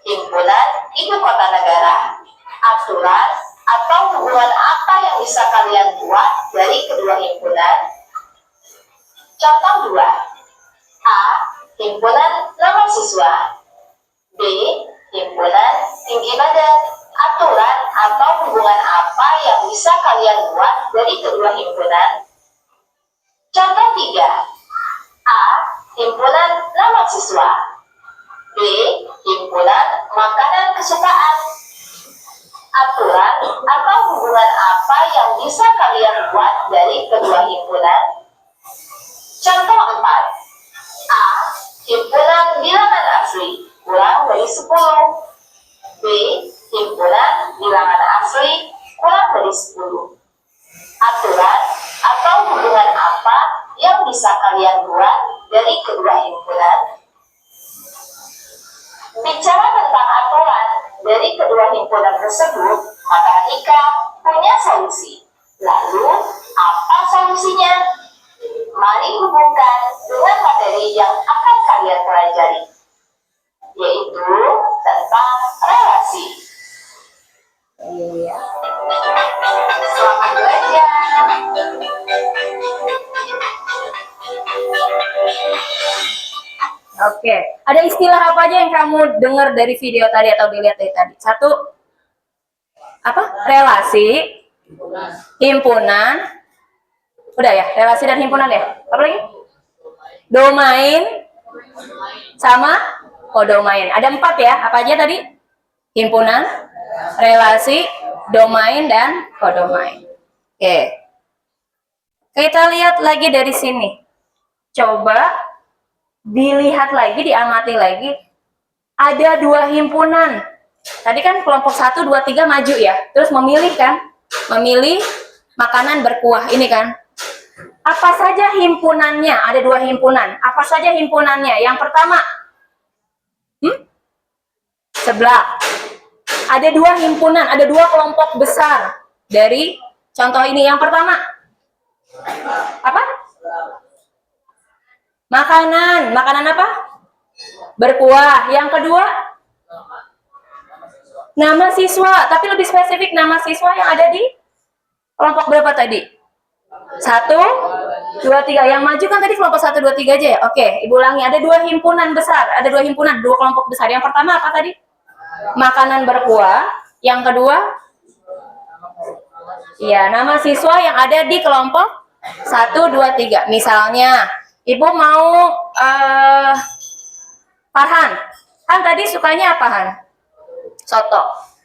Himpunan ibu kota negara. Aturan atau hubungan apa yang bisa kalian buat dari kedua himpunan? Contoh 2. A. Himpunan nama siswa. B. Himpunan tinggi badan. Aturan atau hubungan apa yang bisa kalian buat dari kedua himpunan? Contoh 3. A. Himpunan nama siswa. B. Himpunan makanan kesukaan. Aturan atau hubungan apa yang bisa kalian buat dari kedua himpunan? Contoh 4. A. Himpunan bilangan asli kurang dari 10. B. Himpunan bilangan asli kurang dari 10. Aturan atau hubungan apa yang bisa kalian buat dari kedua himpunan? Bicara tentang aturan dari kedua himpunan tersebut, maka Ika punya solusi. Lalu, apa solusinya? Mari hubungkan dengan materi yang akan kalian pelajari, yaitu tentang relasi. Iya. Selamat belajar. Oke, ada istilah apa aja yang kamu dengar dari video tadi atau dilihat dari tadi? 1. Apa? Relasi, himpunan. Udah ya, relasi dan himpunan ya. Apa lagi? Domain sama kodomain. Ada 4 ya. Apa aja tadi? Himpunan, relasi, domain, dan kodomain. Oke. Kita lihat lagi dari sini. Coba dilihat lagi, diamati lagi. Ada 2 himpunan. Tadi kan kelompok 1, 2, 3 maju ya. Terus memilih kan? Memilih makanan berkuah. Ini kan? Apa saja himpunannya? Ada 2 himpunan. Apa saja himpunannya? Yang pertama, sebelah. Ada 2 himpunan, ada 2 kelompok besar dari contoh ini. Yang pertama, apa? Makanan. Makanan apa? Berkuah. Yang kedua, nama siswa. Tapi lebih spesifik, nama siswa yang ada di Kelompok berapa tadi? 1, 2, 3. Yang maju kan tadi kelompok 1, 2, 3 aja ya? Oke, Ibu ulangi. Ada 2 himpunan besar. Ada 2 himpunan, 2 kelompok besar. Yang pertama apa tadi? Makanan berkuah. Yang kedua? Iya, nama siswa yang ada di kelompok 1, 2, 3. Misalnya, Ibu mau Farhan. Han tadi sukanya apa, Han? Soto.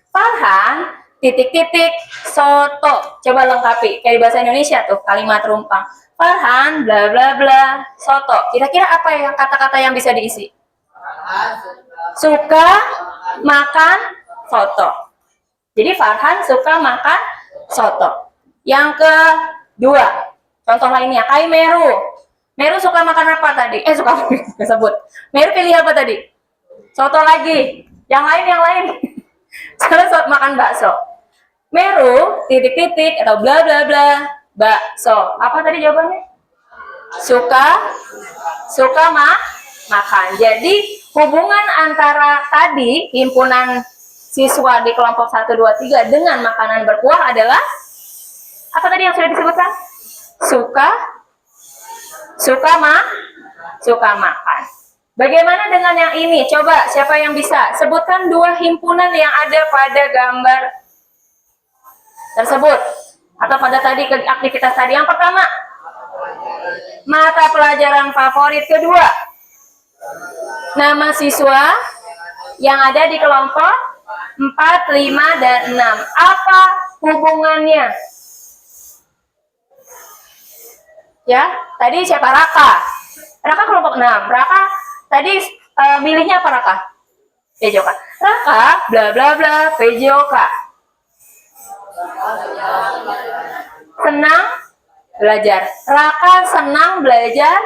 Farhan, titik-titik, soto. Coba lengkapi. Kayak di bahasa Indonesia tuh, kalimat rumpang. Farhan, bla bla bla, soto. Kira-kira apa yang kata-kata yang bisa diisi? Suka makan soto. Jadi Farhan suka makan soto. Yang kedua, contoh lainnya, Kai Meru. Meru suka makan apa tadi? Suka disebut. Meru pilih apa tadi? Soto lagi. Yang lain. Soalnya makan bakso. Meru, titik-titik, atau bla bla bla, bakso. Apa tadi jawabannya? Suka makan. Jadi, hubungan antara tadi, himpunan siswa di kelompok 1, 2, 3 dengan makanan berkuah adalah, apa tadi yang sudah disebutkan? Suka makan. Bagaimana dengan yang ini? Coba, siapa yang bisa? Sebutkan 2 himpunan yang ada pada gambar tersebut. Atau pada tadi aktivitas tadi. Yang pertama, mata pelajaran favorit. Kedua, nama siswa yang ada di kelompok 4, 5, dan 6. Apa hubungannya? Ya, tadi siapa? Raka. Raka kelompok 6. Raka tadi milihnya apa Raka? Pejoka. Raka, bla bla bla, pejoka. Senang belajar. Raka senang belajar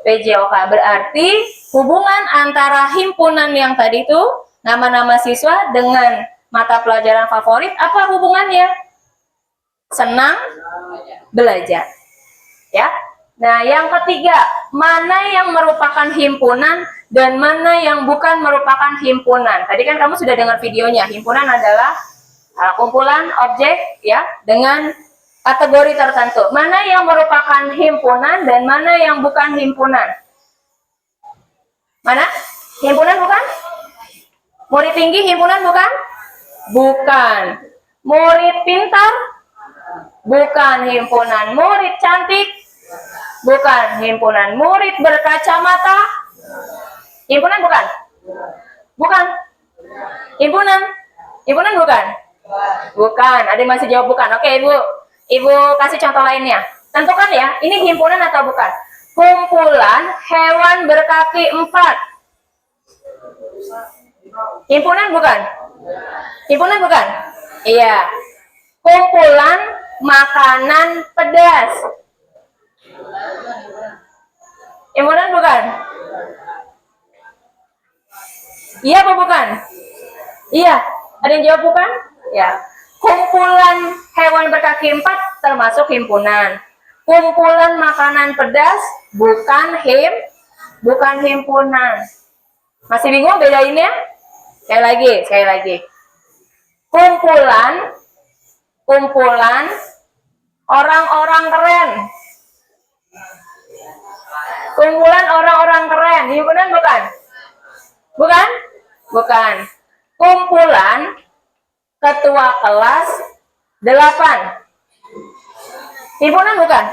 pejoka. Berarti hubungan antara himpunan yang tadi itu, nama-nama siswa dengan mata pelajaran favorit, apa hubungannya? Senang belajar. Ya. Nah, yang ketiga, mana yang merupakan himpunan dan mana yang bukan merupakan himpunan. Tadi kan kamu sudah dengar videonya. Himpunan adalah kumpulan objek ya dengan kategori tertentu. Mana yang merupakan himpunan dan mana yang bukan himpunan? Mana? Himpunan bukan? Murid tinggi himpunan bukan? Bukan. Murid pintar? Bukan himpunan. Murid cantik? Bukan himpunan. Murid berkacamata? Himpunan bukan? Bukan. Himpunan? Himpunan bukan? Bukan. Ada yang masih jawab bukan. Oke, Ibu kasih contoh lainnya. Tentukan ya, ini himpunan atau bukan? Kumpulan hewan berkaki 4. Himpunan bukan? Himpunan bukan? Iya. Kumpulan makanan pedas. Himpunan bukan? Iya apa bukan? Iya. Ada yang jawab bukan? Ya. Kumpulan hewan berkaki 4 termasuk himpunan. Kumpulan makanan pedas bukan himpunan. Masih bingung bedainnya? Sekali lagi. Kumpulan orang-orang keren. Kumpulan orang-orang keren. Himpunan bukan? Bukan? Bukan. Kumpulan ketua kelas 8. Himpunan bukan?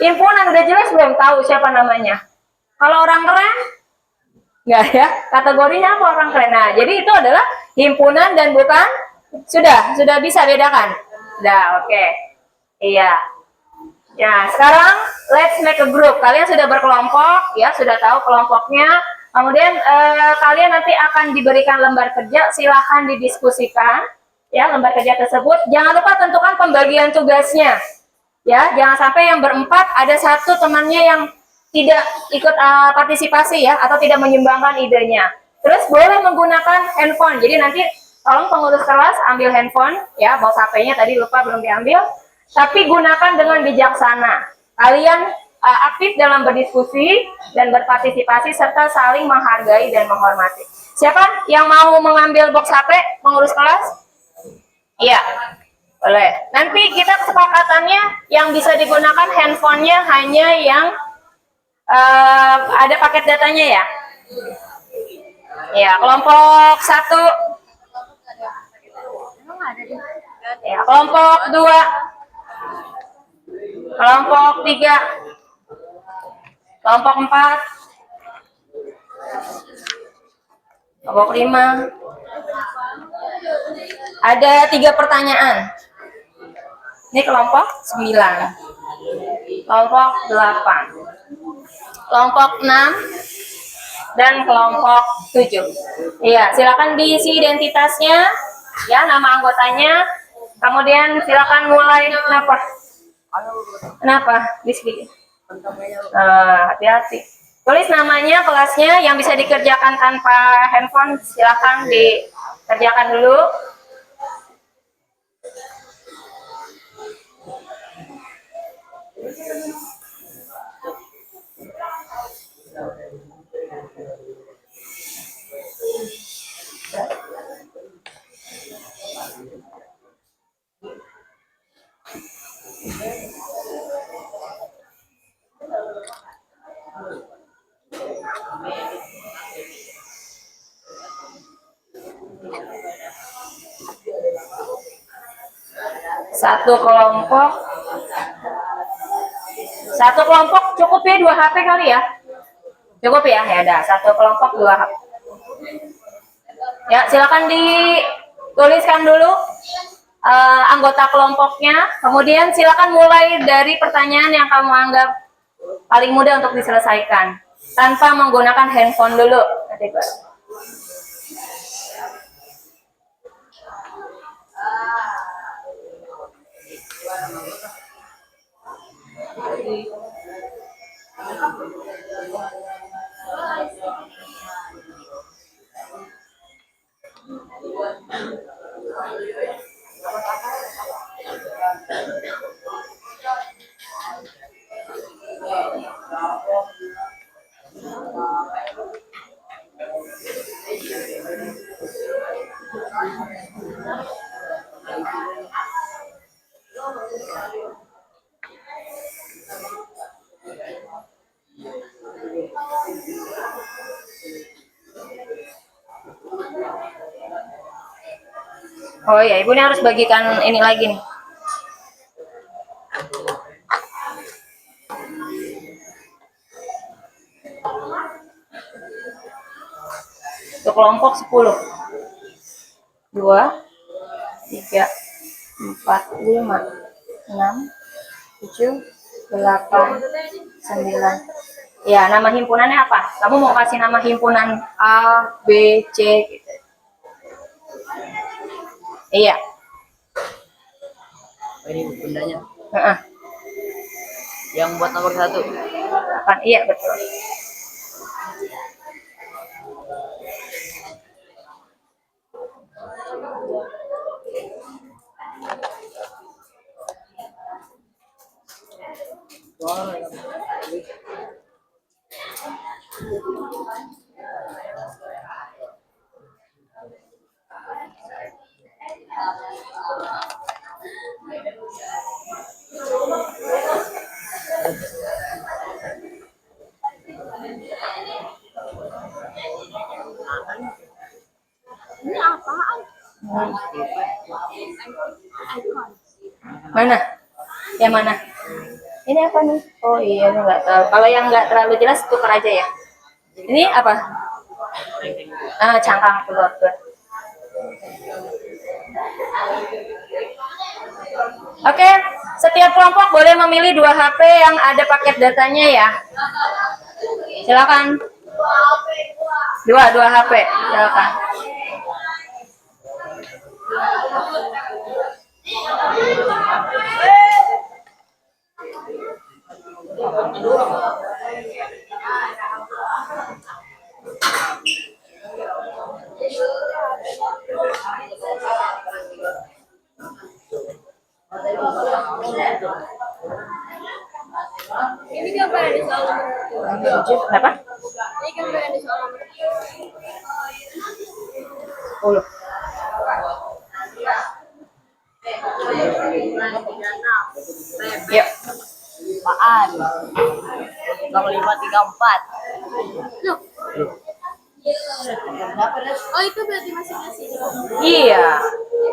Himpunan udah jelas belum tahu siapa namanya? Kalau orang keren? Enggak ya? Kategorinya apa orang keren? Nah, jadi itu adalah himpunan dan bukan? Sudah bisa bedakan? Sudah, oke. Iya. Ya, sekarang let's make a group. Kalian sudah berkelompok, ya, sudah tahu kelompoknya. Kemudian kalian nanti akan diberikan lembar kerja, silahkan didiskusikan, ya, lembar kerja tersebut. Jangan lupa tentukan pembagian tugasnya, ya. Jangan sampai yang berempat ada satu temannya yang tidak ikut partisipasi, ya, atau tidak menyumbangkan idenya. Terus boleh menggunakan handphone. Jadi nanti tolong pengurus kelas ambil handphone, ya, bawa HP-nya tadi lupa belum diambil. Tapi gunakan dengan bijaksana. Kalian aktif dalam berdiskusi dan berpartisipasi serta saling menghargai dan menghormati. Siapa yang mau mengambil box HP pengurus kelas? Iya. Boleh. Nanti kita kesepakatannya yang bisa digunakan handphonenya hanya yang ada paket datanya ya. Ya, kelompok 1. Ya, kelompok 2. Kelompok 3. Kelompok 4. Kelompok 5. Ada 3 pertanyaan. Ini kelompok 9. Kelompok 8. Kelompok 6. Dan kelompok 7. Iya, silakan diisi identitasnya, ya, nama anggotanya. Kemudian silakan mulai. Kenapa? Kenapa? Bisik. Hati-hati. Tulis namanya, kelasnya, yang bisa dikerjakan tanpa handphone, silakan dikerjakan dulu. Satu kelompok cukup ya, 2 HP kali ya? Cukup ya? Ya udah, 1 kelompok 2 HP. Ya, silakan dituliskan dulu anggota kelompoknya. Kemudian silakan mulai dari pertanyaan yang kamu anggap paling mudah untuk diselesaikan tanpa menggunakan handphone dulu. Oh ya, ibu ini harus bagikan ini lagi nih. Untuk kelompok 10. 2, 3, 4, 5, 6, 7, 8, 9. Ya, nama himpunannya apa? Kamu mau kasih nama himpunan A, B, C gitu. Iya. Ini bundanya. Heeh. Yang buat nomor 1. Apaan? Iya, betul. Ini apaan? Mana? Yang mana? Ini apa nih? Oh iya, ini nggak tahu. Kalau yang nggak terlalu jelas tukar aja ya. Ini apa? Cangkang telur. Oke, setiap kelompok boleh memilih 2 HP yang ada paket datanya ya. Silakan. 2 HP. Silakan. Ini gambar yang di soal nomor. Kenapa? Ini gambar yang di soal nomor. 10. Yuk. Apaan? 0534. Loh. Oh itu berarti masih ngasih. Iya.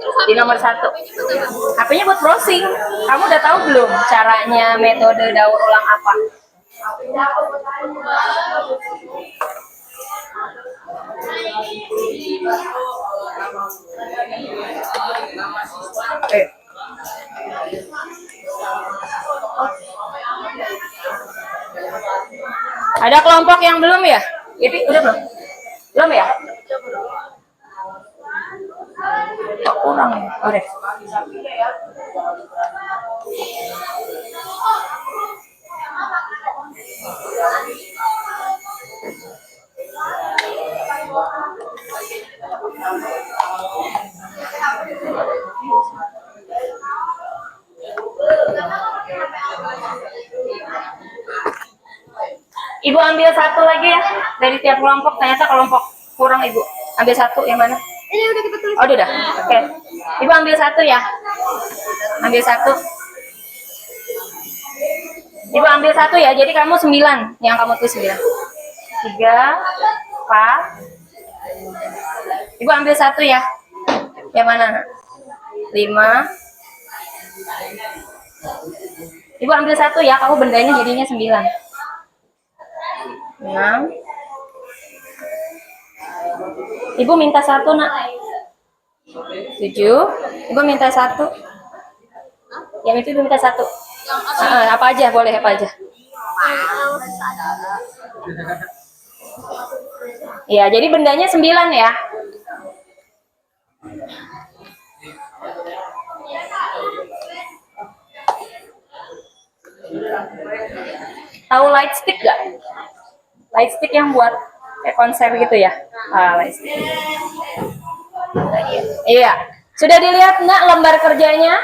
Terus Di nomor 1. HP-nya buat apa? HP-nya buat browsing. Kamu udah tahu belum caranya metode daur ulang apa? Eh. Ada kelompok yang belum ya? Ipi, udah belum? Belum ya? Kok kurang ya? Oh, deh. Ibu ambil satu lagi ya dari tiap kelompok. Ternyata kelompok kurang ibu. Ambil satu yang mana? Ini udah kita tulis. Oh udah. Oke. Ibu ambil satu ya. Ambil satu. Ibu ambil satu ya. Jadi kamu 9 yang kamu tulis 9. 3, 4. Ibu ambil satu ya. Yang mana? 5. Ibu ambil satu ya. Kamu bendanya jadinya 9. 6. Ibu minta satu nak. 7. Ibu minta satu. Yang itu ibu minta satu. Apa aja boleh apa aja. Ya jadi bendanya 9 ya. Tahu light stick gak? Light stick yang buat kayak konser gitu ya. Light stick. Iya. Sudah dilihat nggak lembar kerjanya?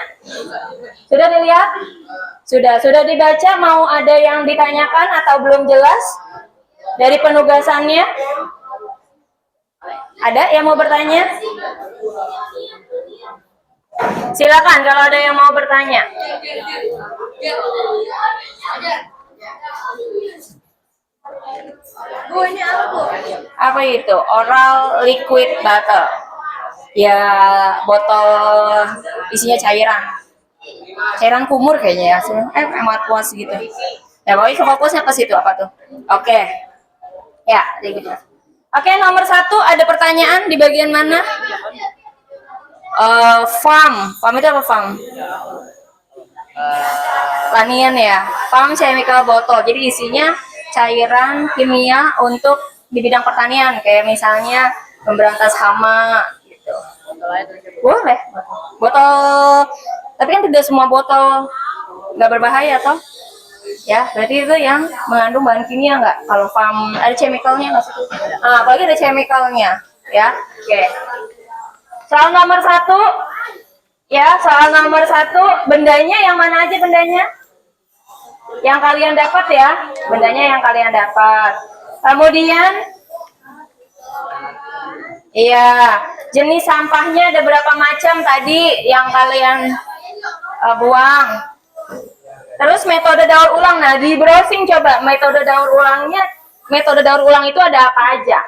Sudah dilihat? Sudah dibaca. Mau ada yang ditanyakan atau belum jelas dari penugasannya? Ada yang mau bertanya? Silakan kalau ada yang mau bertanya. Bu ini apa bu? Apa itu? Oral liquid bottle. Ya, botol isinya cairan kumur kayaknya ya, aqueous gitu. Ya, pokoknya fokusnya ke situ apa tuh? Oke, ya, gitu. Oke, nomor 1 ada pertanyaan di bagian mana? Farm itu apa farm? Lanian ya, farm chemical bottle. Jadi isinya cairan kimia untuk di bidang pertanian, kayak misalnya memberantas hama. Boleh. Botol, tapi kan tidak semua botol nggak berbahaya toh? Ya, berarti itu yang mengandung bahan kimia nggak? Kalau farm ada chemicalnya nggak sih? Apalagi ada chemicalnya, ya. Oke. Soal nomor 1, ya, soal nomor 1, bendanya yang mana aja bendanya? Yang kalian dapat ya, bendanya yang kalian dapat. Kemudian, iya. Jenis sampahnya ada berapa macam tadi yang kalian buang. Terus metode daur ulang. Nah, di browsing coba metode daur ulangnya. Metode daur ulang itu ada apa aja.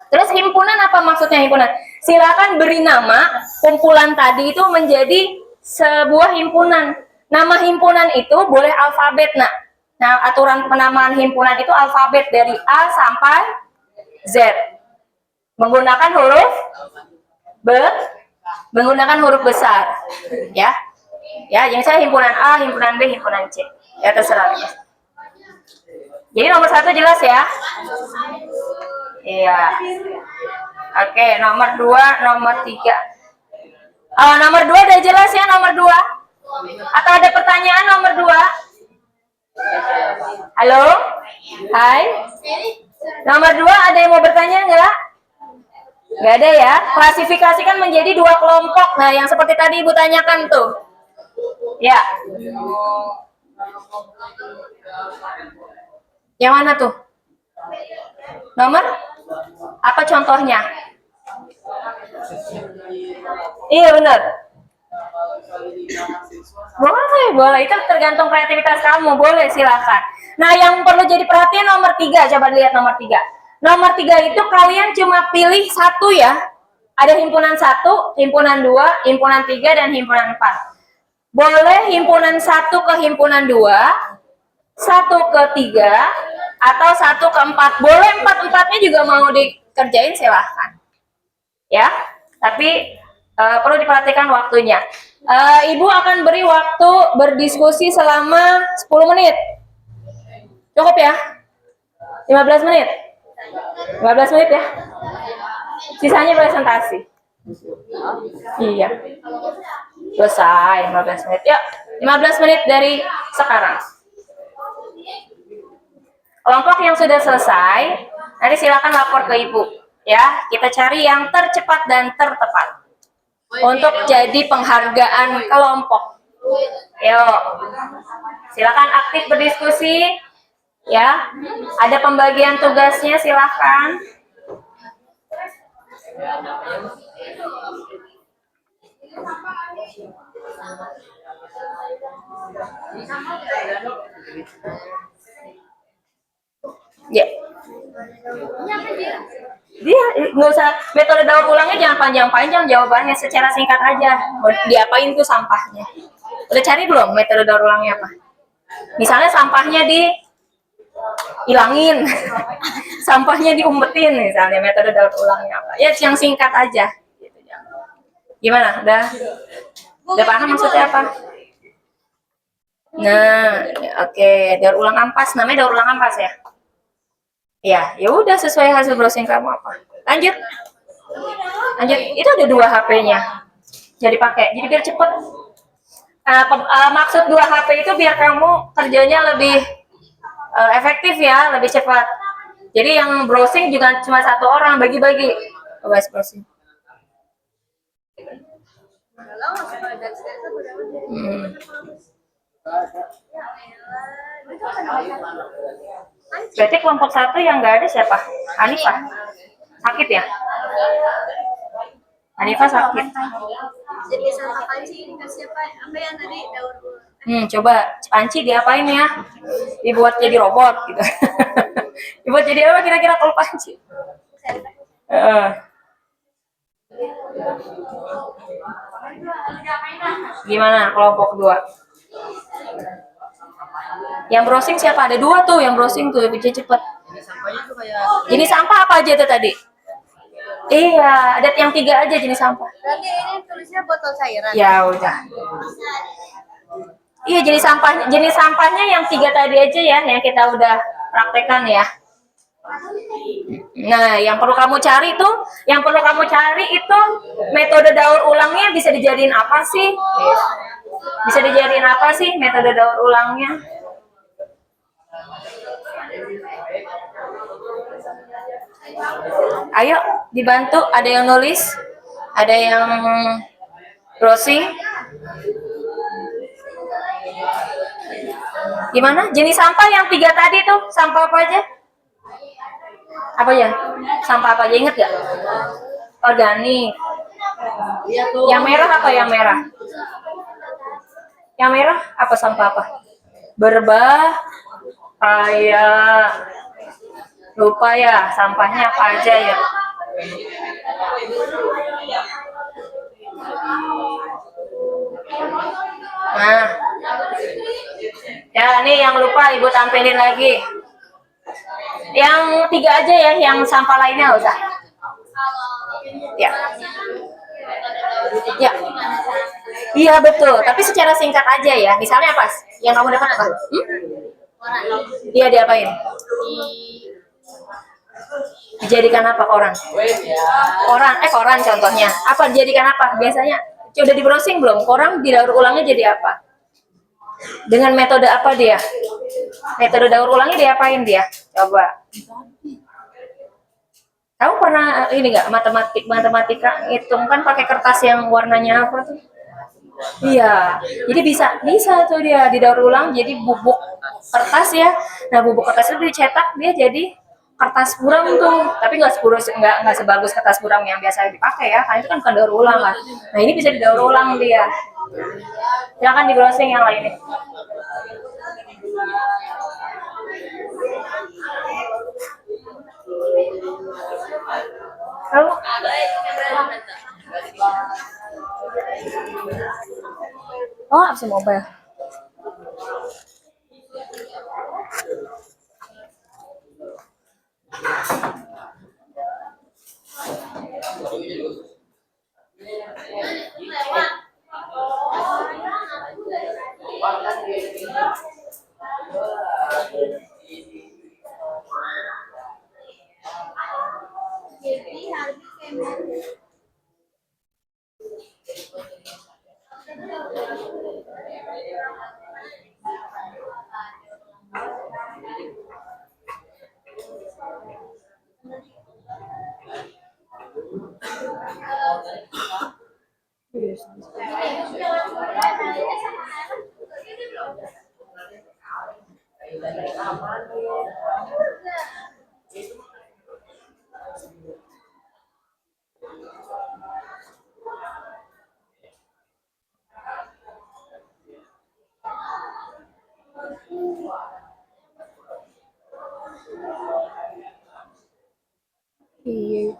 Terus himpunan apa maksudnya himpunan? Silakan beri nama kumpulan tadi itu menjadi sebuah himpunan. Nama himpunan itu boleh alfabet. Nah, aturan penamaan himpunan itu alfabet dari A sampai Z. Menggunakan huruf menggunakan huruf besar, ya. Ya, yang saya himpunan A, himpunan B, himpunan C. Ya terserah. Jadi nomor 1 jelas ya? Iya. Oke, nomor 2, nomor 3. Nomor 2 udah jelas ya nomor 2? Atau ada pertanyaan nomor 2? Halo? Hai? Nomor 2 ada yang mau bertanya nggak? Nggak ada ya. Klasifikasikan menjadi 2 kelompok. Nah, yang seperti tadi Ibu tanyakan tuh. Ya. Yang mana tuh? Nomor? Apa contohnya? Iya benar. Boleh, boleh. Itu tergantung kreativitas kamu. Boleh, silakan. Nah, yang perlu jadi perhatian nomor 3. Coba lihat nomor 3. Nomor 3 itu kalian cuma pilih satu ya. Ada himpunan 1, himpunan 2, himpunan 3, dan himpunan 4. Boleh himpunan 1 ke himpunan 2, 1 ke 3, atau 1 ke 4. Boleh 4-4-nya juga mau dikerjain, silahkan. Ya, tapi perlu diperhatikan waktunya. Ibu akan beri waktu berdiskusi selama 10 menit. Cukup ya? 15 menit? 15 menit ya? Sisanya presentasi. Iya. Selesai 15 menit. Yuk, 15 menit dari sekarang. Kelompok yang sudah selesai, nanti silakan lapor ke ibu. Ya, kita cari yang tercepat dan tertepat untuk jadi penghargaan kelompok. Yuk, silakan aktif berdiskusi. Ya, ada pembagian tugasnya, silakan. Ya. Dia nggak usah metode daur ulangnya, jangan panjang-panjang jawabannya, secara singkat aja. Diapain tuh sampahnya? Udah cari belum metode daur ulangnya apa? Misalnya sampahnya dihilangin, sampahnya diumpetin, misalnya metode daur ulangnya apa? Ya yang singkat aja. Gimana? Udah paham maksudnya apa? Nah, oke, daur ulang ampas, namanya daur ulang ampas ya. Ya udah sesuai hasil browsing kamu apa. Lanjut. Itu ada 2 HP-nya. Jadi pakai. Jadi biar cepet. Maksud 2 HP itu biar kamu kerjanya lebih efektif ya, lebih cepat. Jadi yang browsing juga cuma 1 orang, bagi-bagi. Coba browsing. Berarti kelompok 1 yang nggak ada siapa? Hanifah. Sakit ya? Hanifah sakit. Jadi sama Panci dikasih apa yang tadi daur ulang. Coba Panci diapain ya? Dibuat jadi robot gitu. Dibuat jadi apa kira-kira kalau Panci? Gimana kelompok 2? Yang browsing siapa? Ada 2 tuh yang browsing tuh, bisa cepet. Jenis sampah apa aja tuh tadi? Iya, ada yang 3 aja jenis sampah. Berarti ini tulisnya botol cairan. Ya udah. Iya, jenis sampahnya yang 3 tadi aja ya, yang kita udah praktekkan ya. Nah, yang perlu kamu cari itu metode daur ulangnya bisa dijadiin apa sih? Bisa dijadiin apa sih metode daur ulangnya? Ayo dibantu, ada yang nulis, ada yang browsing. Gimana? Jenis sampah yang 3 tadi tuh, sampah apa aja? Apa ya? Sampah apa aja, inget gak? Organik. Yang merah apa yang merah? Yang merah apa sampah apa? Berbah, kayak lupa ya sampahnya apa aja ya. Nah, ya ini yang lupa ibu tampilin lagi. Yang 3 aja ya, yang sampah lainnya nggak usah. Ya. Ya. Iya betul, tapi secara singkat aja ya. Misalnya apa? Yang kamu dapat apa? Iya, diapain? Dijadikan apa koran? Koran contohnya. Apa dijadikan apa? Biasanya udah di browsing belum? Koran didaur ulangnya jadi apa? Dengan metode apa dia? Metode daur ulangnya diapain dia? Coba. Kamu pernah ini nggak matematika hitung kan pakai kertas yang warnanya apa tuh? Iya, jadi bisa tuh dia didaur ulang jadi bubuk kertas ya. Nah bubuk kertas itu dicetak dia jadi kertas buram tuh, tapi nggak sebagus kertas buram yang biasa dipakai ya, karena itu kan bukan daur ulang kan. Nah ini bisa didaur ulang dia. Silakan di browsing yang lainnya. Lalu, oh apps mobile. Jadi harus kayak Iya.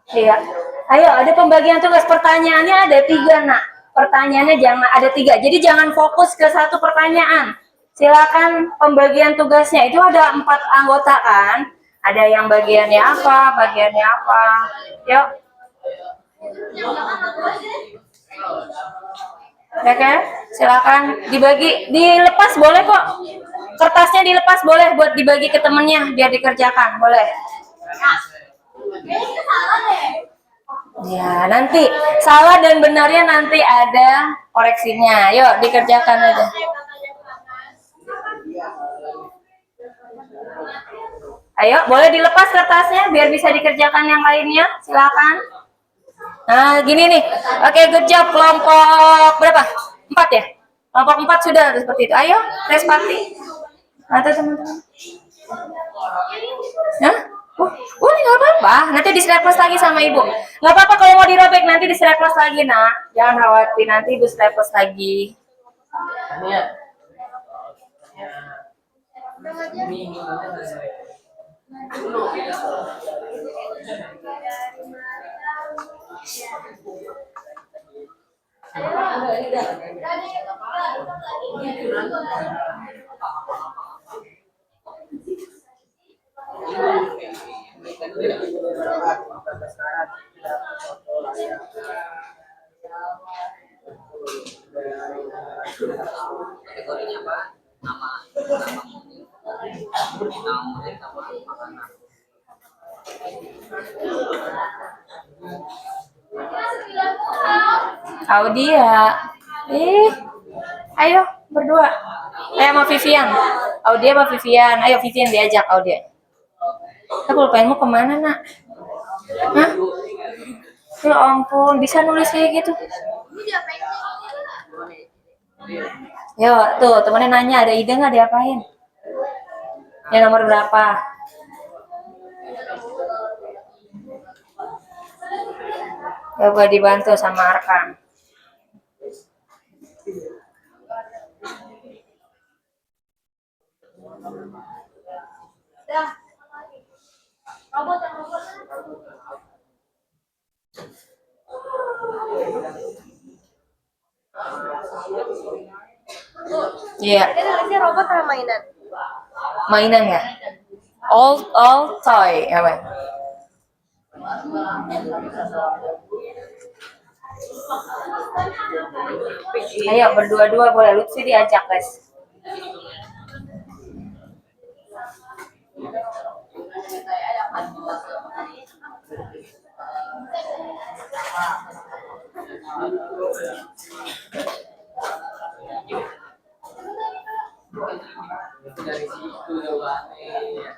Iya. Ayo, ada pembagian tugas, pertanyaannya ada 3, nak. Pertanyaannya jangan ada 3. Jadi jangan fokus ke satu pertanyaan. Silakan pembagian tugasnya. Itu ada 4 anggota kan? Ada yang bagiannya apa, bagiannya apa. Yuk. Oke, silakan dibagi, dilepas boleh kok. Kertasnya dilepas boleh buat dibagi ke temennya biar dikerjakan, boleh. Ya, nanti salah dan benarnya nanti ada koreksinya. Yuk, dikerjakan aja. Ayo, boleh dilepas kertasnya biar bisa dikerjakan yang lainnya. Silakan. Nah, gini nih. Oke, good job. Kelompok berapa? 4 ya? Kelompok 4 sudah seperti itu. Ayo, respati. Atau teman-teman. Hah? Boleh, nggak apa-apa. Nanti di staples lagi sama ibu. Nggak apa-apa kalau mau dirobek, nanti di staples lagi, nak. Jangan khawatir, nanti ibu staples lagi. Kategorinya apa? Nama makanan. Audia. Ayo berdua. Sama Vivian. Audia sama Vivian. Ayo Vivian diajak Audia. Aku lupainmu kemana, nak? Hah? Ya ampun, bisa nulis kayak gitu. Yo, tuh temennya nanya ada ide nggak diapain? Yang nomor berapa? Coba dibantu sama Arkan. Iya, Ini nulisnya robot sama mainan. mainan ya. All toy apa? Ayo berdua-dua boleh, Lutfi diajak guys. Dari situ jawabannya.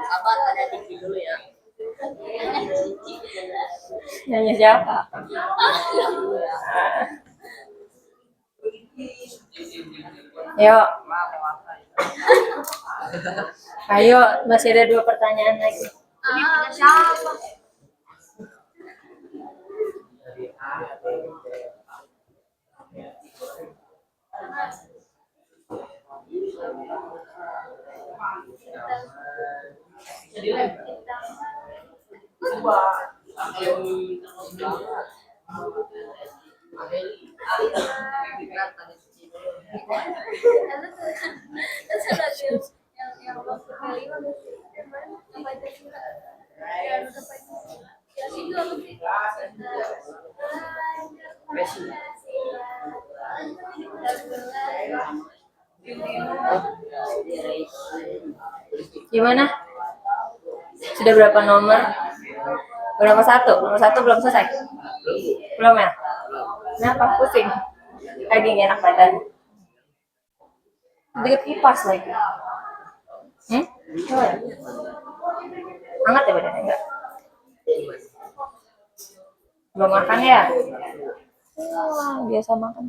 Sabar, ada TV dulu ya. Nyanyi siapa? Yuk. Ayo, masih ada 2 pertanyaan lagi. Ini punya siapa? Yang waktu kali apa sih? Apa itu sih? Yang itu apa sih? Gimana? Sudah berapa nomor? Berapa satu? Nomor 1 belum selesai? Belum ya? Kenapa? Pusing? Lagi nggak enak badan? Deket kipas lagi. Coba. Hangat ya badannya? Enggak? Belum makan ya? Wah, biasa makan.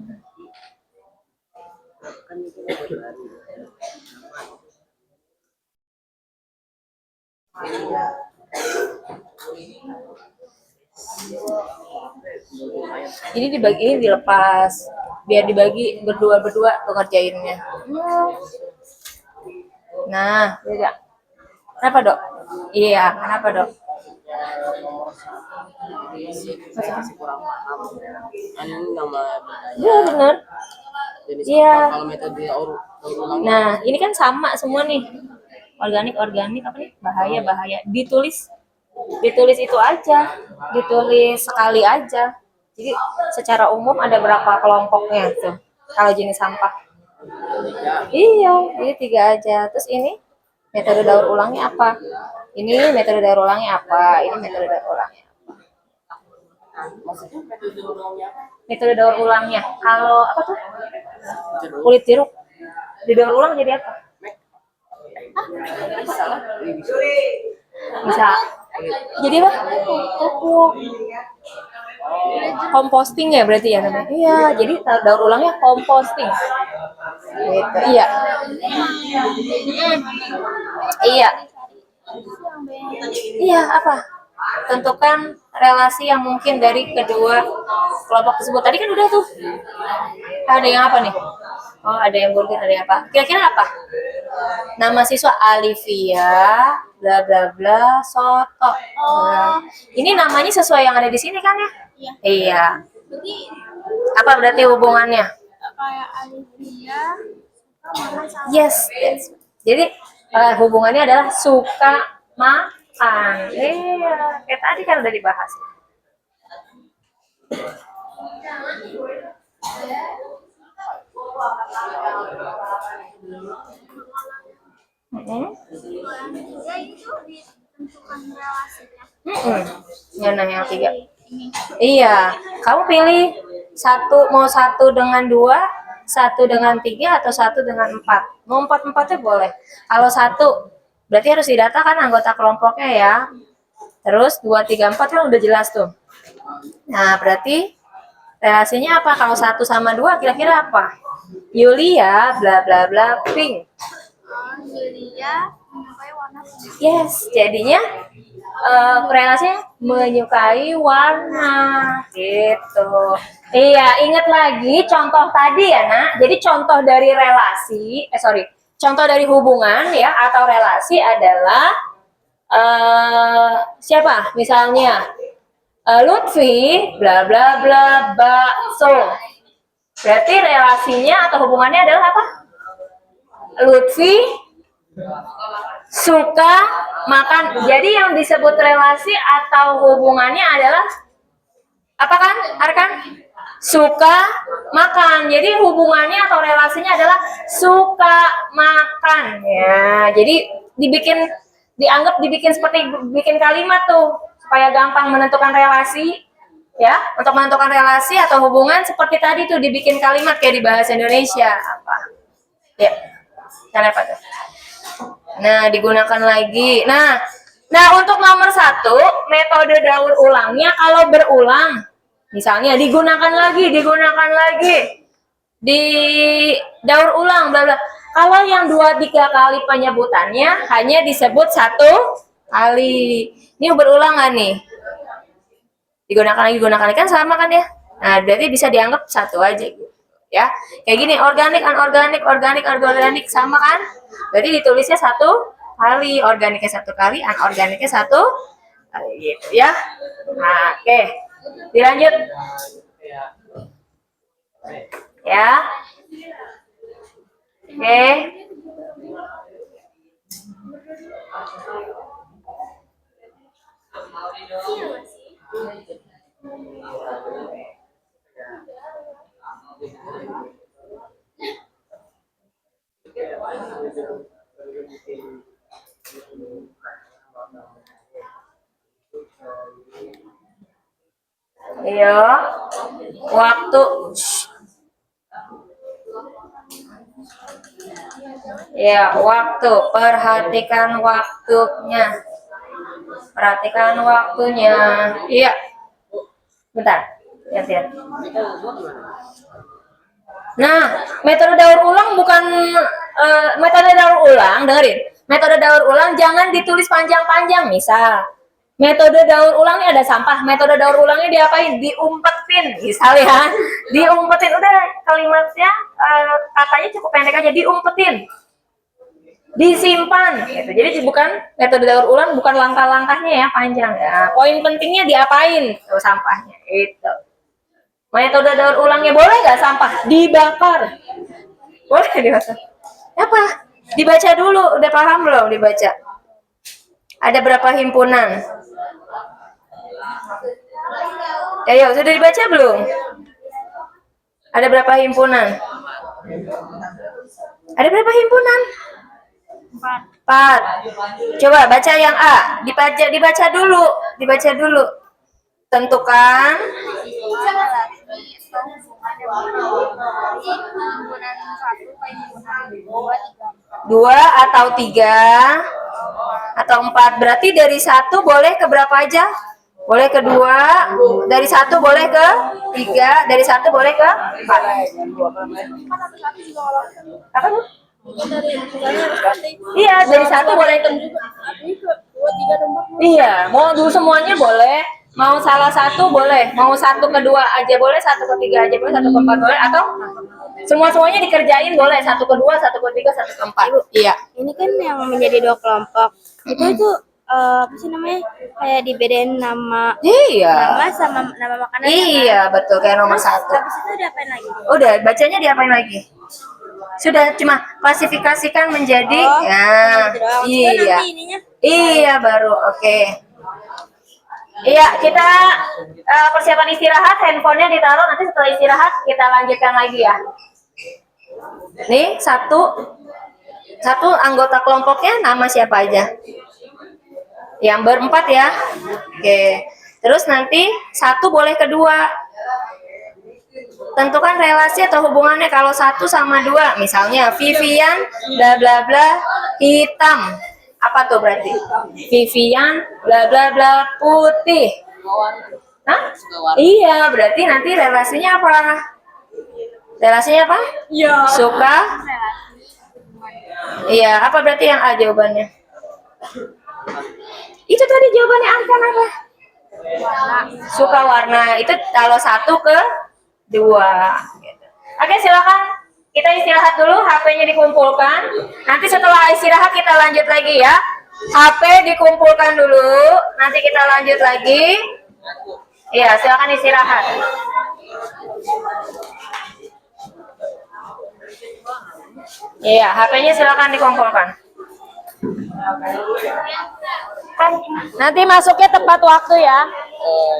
Ini dibagi, ini dilepas biar dibagi berdua tuh ngerjainnya. Nah, beda. Kenapa dok? Iya, kenapa dok? Masih kurang paham. Kan ini nama Iya benar. jenis Iya. apa? Kalau metode ulang Nah, ini kan sama semua nih. Organik apa nih? Bahaya. Ditulis itu aja. Ditulis sekali aja. Jadi secara umum ada berapa kelompoknya tuh kalau jenis sampah? Iya, jadi 3 aja. Terus ini metode daur ulangnya apa? Ini metode daur ulangnya apa? Ini metode daur ulangnya. maksudnya metode ulangnya apa? Metode daur ulangnya. Kalau apa tuh? Kulit jeruk didaur ulang jadi apa? Bisa lah. Bisa. Jadi apa? Pupuk. Composting ya berarti ya namanya. Iya, jadi daur ulangnya composting. Gitu. Iya. Iya. Iya, apa? Tentukan relasi yang mungkin dari kedua kelompok tersebut. Tadi kan udah tuh. Ada yang apa nih? Oh, ada yang burger, ada yang apa? Kira-kira apa? Nama siswa Alivia, bla bla bla, Soto. Nah, ini namanya sesuai yang ada di sini kan ya? Iya. Iya. Berarti Apa berarti hubungannya? kayak Alivia makan sama Yes. Jadi hubungannya adalah suka makan. Iya, kayak tadi kan udah dibahas. ya itu ditentukan relasinya. Mana yang 3? Iya, kamu pilih mau 1 dengan 2, 1 dengan 3, atau 1 dengan 4. Mau 4-4-nya boleh. Kalau 1, berarti harus didata kan anggota kelompoknya ya. Terus 2, 3, 4 kan udah jelas tuh. Nah, berarti relasinya apa? Kalau 1 sama 2 kira-kira apa? Yulia bla bla bla pink. Julia menyukai warna pink. Yes, jadinya relasinya menyukai warna gitu. Iya, ingat lagi contoh tadi ya, Nak. Jadi contoh dari relasi, contoh dari hubungan ya atau relasi adalah siapa? Misalnya Lutfi bla bla bla bakso. Berarti relasinya atau hubungannya adalah apa? Lutfi suka makan. Jadi yang disebut relasi atau hubungannya adalah apa kan? Arkan? Suka makan. Jadi hubungannya atau relasinya adalah suka makan. Ya, jadi dianggap dibikin seperti bikin kalimat tuh supaya gampang menentukan relasi. Ya, untuk menentukan relasi atau hubungan seperti tadi tuh dibikin kalimat kayak di bahasa Indonesia apa? Ya, cara apa tuh? Nah, digunakan lagi. Nah untuk nomor 1, metode daur ulangnya kalau berulang, misalnya digunakan lagi, di daur ulang, bla bla. Kalau yang 2-3 kali penyebutannya hanya disebut 1 kali. Ini berulang nggak nih? Digunakan lagi kan sama kan ya? Nah, berarti bisa dianggap 1 aja gitu. Ya, kayak gini, organik, anorganik sama kan? Berarti ditulisnya 1 kali, organiknya 1 kali, anorganiknya 1 kali gitu ya. Nah, oke. Dilanjut. Ya. Oke. Iya. Waktu. Ya, waktu. Perhatikan waktunya. Iya. Bentar. Lihat. Nah, metode daur ulang bukan metode daur ulang, dengerin. Metode daur ulang jangan ditulis panjang-panjang. Misal, metode daur ulangnya ada sampah. Metode daur ulangnya diapain? Diumpetin. Misal ya, diumpetin. Udah kalimatnya katanya cukup pendek aja, diumpetin. Disimpan gitu. Jadi bukan metode daur ulang, bukan langkah-langkahnya ya panjang ya. Poin pentingnya diapain tuh sampahnya itu. Metode daur ulangnya boleh nggak sampah dibakar? Boleh dibakar. Apa? Dibaca dulu. Udah paham belum dibaca? Ada berapa himpunan? Ayo, sudah dibaca belum? Ada berapa himpunan? Ada berapa himpunan? 4. Coba baca yang A. Dibaca dulu. Tentukan dua atau 3 atau 4. Berarti dari 1 boleh ke berapa aja? Boleh ke 2, dari 1 boleh ke 3, dari 1 boleh ke 4. Apa tuh? Iya, dari 1 boleh ke 2, 3, 4. Iya, mau dulu semuanya boleh. Mau salah 1 boleh, mau 1 ke 2 aja boleh, 1 ke 3 aja boleh, 1 ke 4 boleh, atau semuanya dikerjain boleh, 1 ke 2, 1 ke 3, 1 ke 4. Iya. Ini kan yang menjadi 2 kelompok. Itu apa sih namanya? Kayak dibedain nama. Iya. Nama sama nama makanan. Iya, betul, kayak nomor 1. Habis itu diapain lagi? Udah, bacanya diapain lagi? Sudah cuma klasifikasikan menjadi Gitu doang. iya. Nanti ininya. Iya, baru. Oke. Iya, kita persiapan istirahat, handphonenya ditaruh, nanti setelah istirahat kita lanjutkan lagi ya. Nih, satu anggota kelompoknya nama siapa aja? Yang berempat ya. Oke. Terus nanti 1 boleh ke 2. Tentukan relasi atau hubungannya kalau 1 sama 2. Misalnya Vivian bla bla bla hitam. Apa tuh berarti? Vivian bla bla bla putih. Hah? Iya, berarti nanti relasinya apa? Relasinya apa? Iya. Suka? Iya, apa berarti yang A jawabannya? Itu tadi jawabannya Arkan apa? Suka warna. Itu kalau 1 ke 2. Gitu. Oke, silakan. Kita istirahat dulu, HP-nya dikumpulkan. Nanti setelah istirahat kita lanjut lagi ya. HP dikumpulkan dulu, nanti kita lanjut lagi. Iya, silakan istirahat. Iya, HP-nya silakan dikumpulkan. Nanti masuknya tepat waktu ya.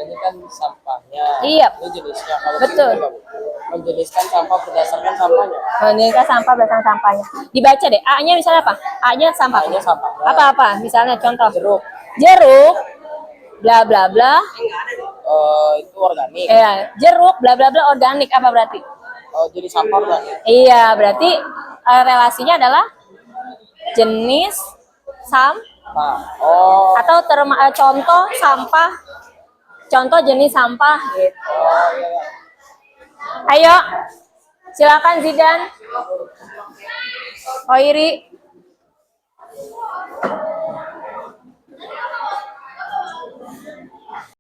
Ini kan sampahnya. Iya. Ini jenisnya. Kalau Betul. kita menjeniskan sampah berdasarkan sampahnya. Ini kan sampah berdasarkan sampahnya. Dibaca deh. A-nya misalnya apa? A-nya sampah. A-nya sampahnya. Apa-apa? Misalnya contoh. Jeruk. Jeruk. Bla bla bla. Itu organik. Ya, jeruk bla bla bla organik apa berarti? Jadi sampah organik. Iya, berarti relasinya adalah jenis Nah, oh. atau contoh sampah. Contoh jenis sampah gitu. Oh, iya, iya. Ayo. Silakan Zidan. Oiri.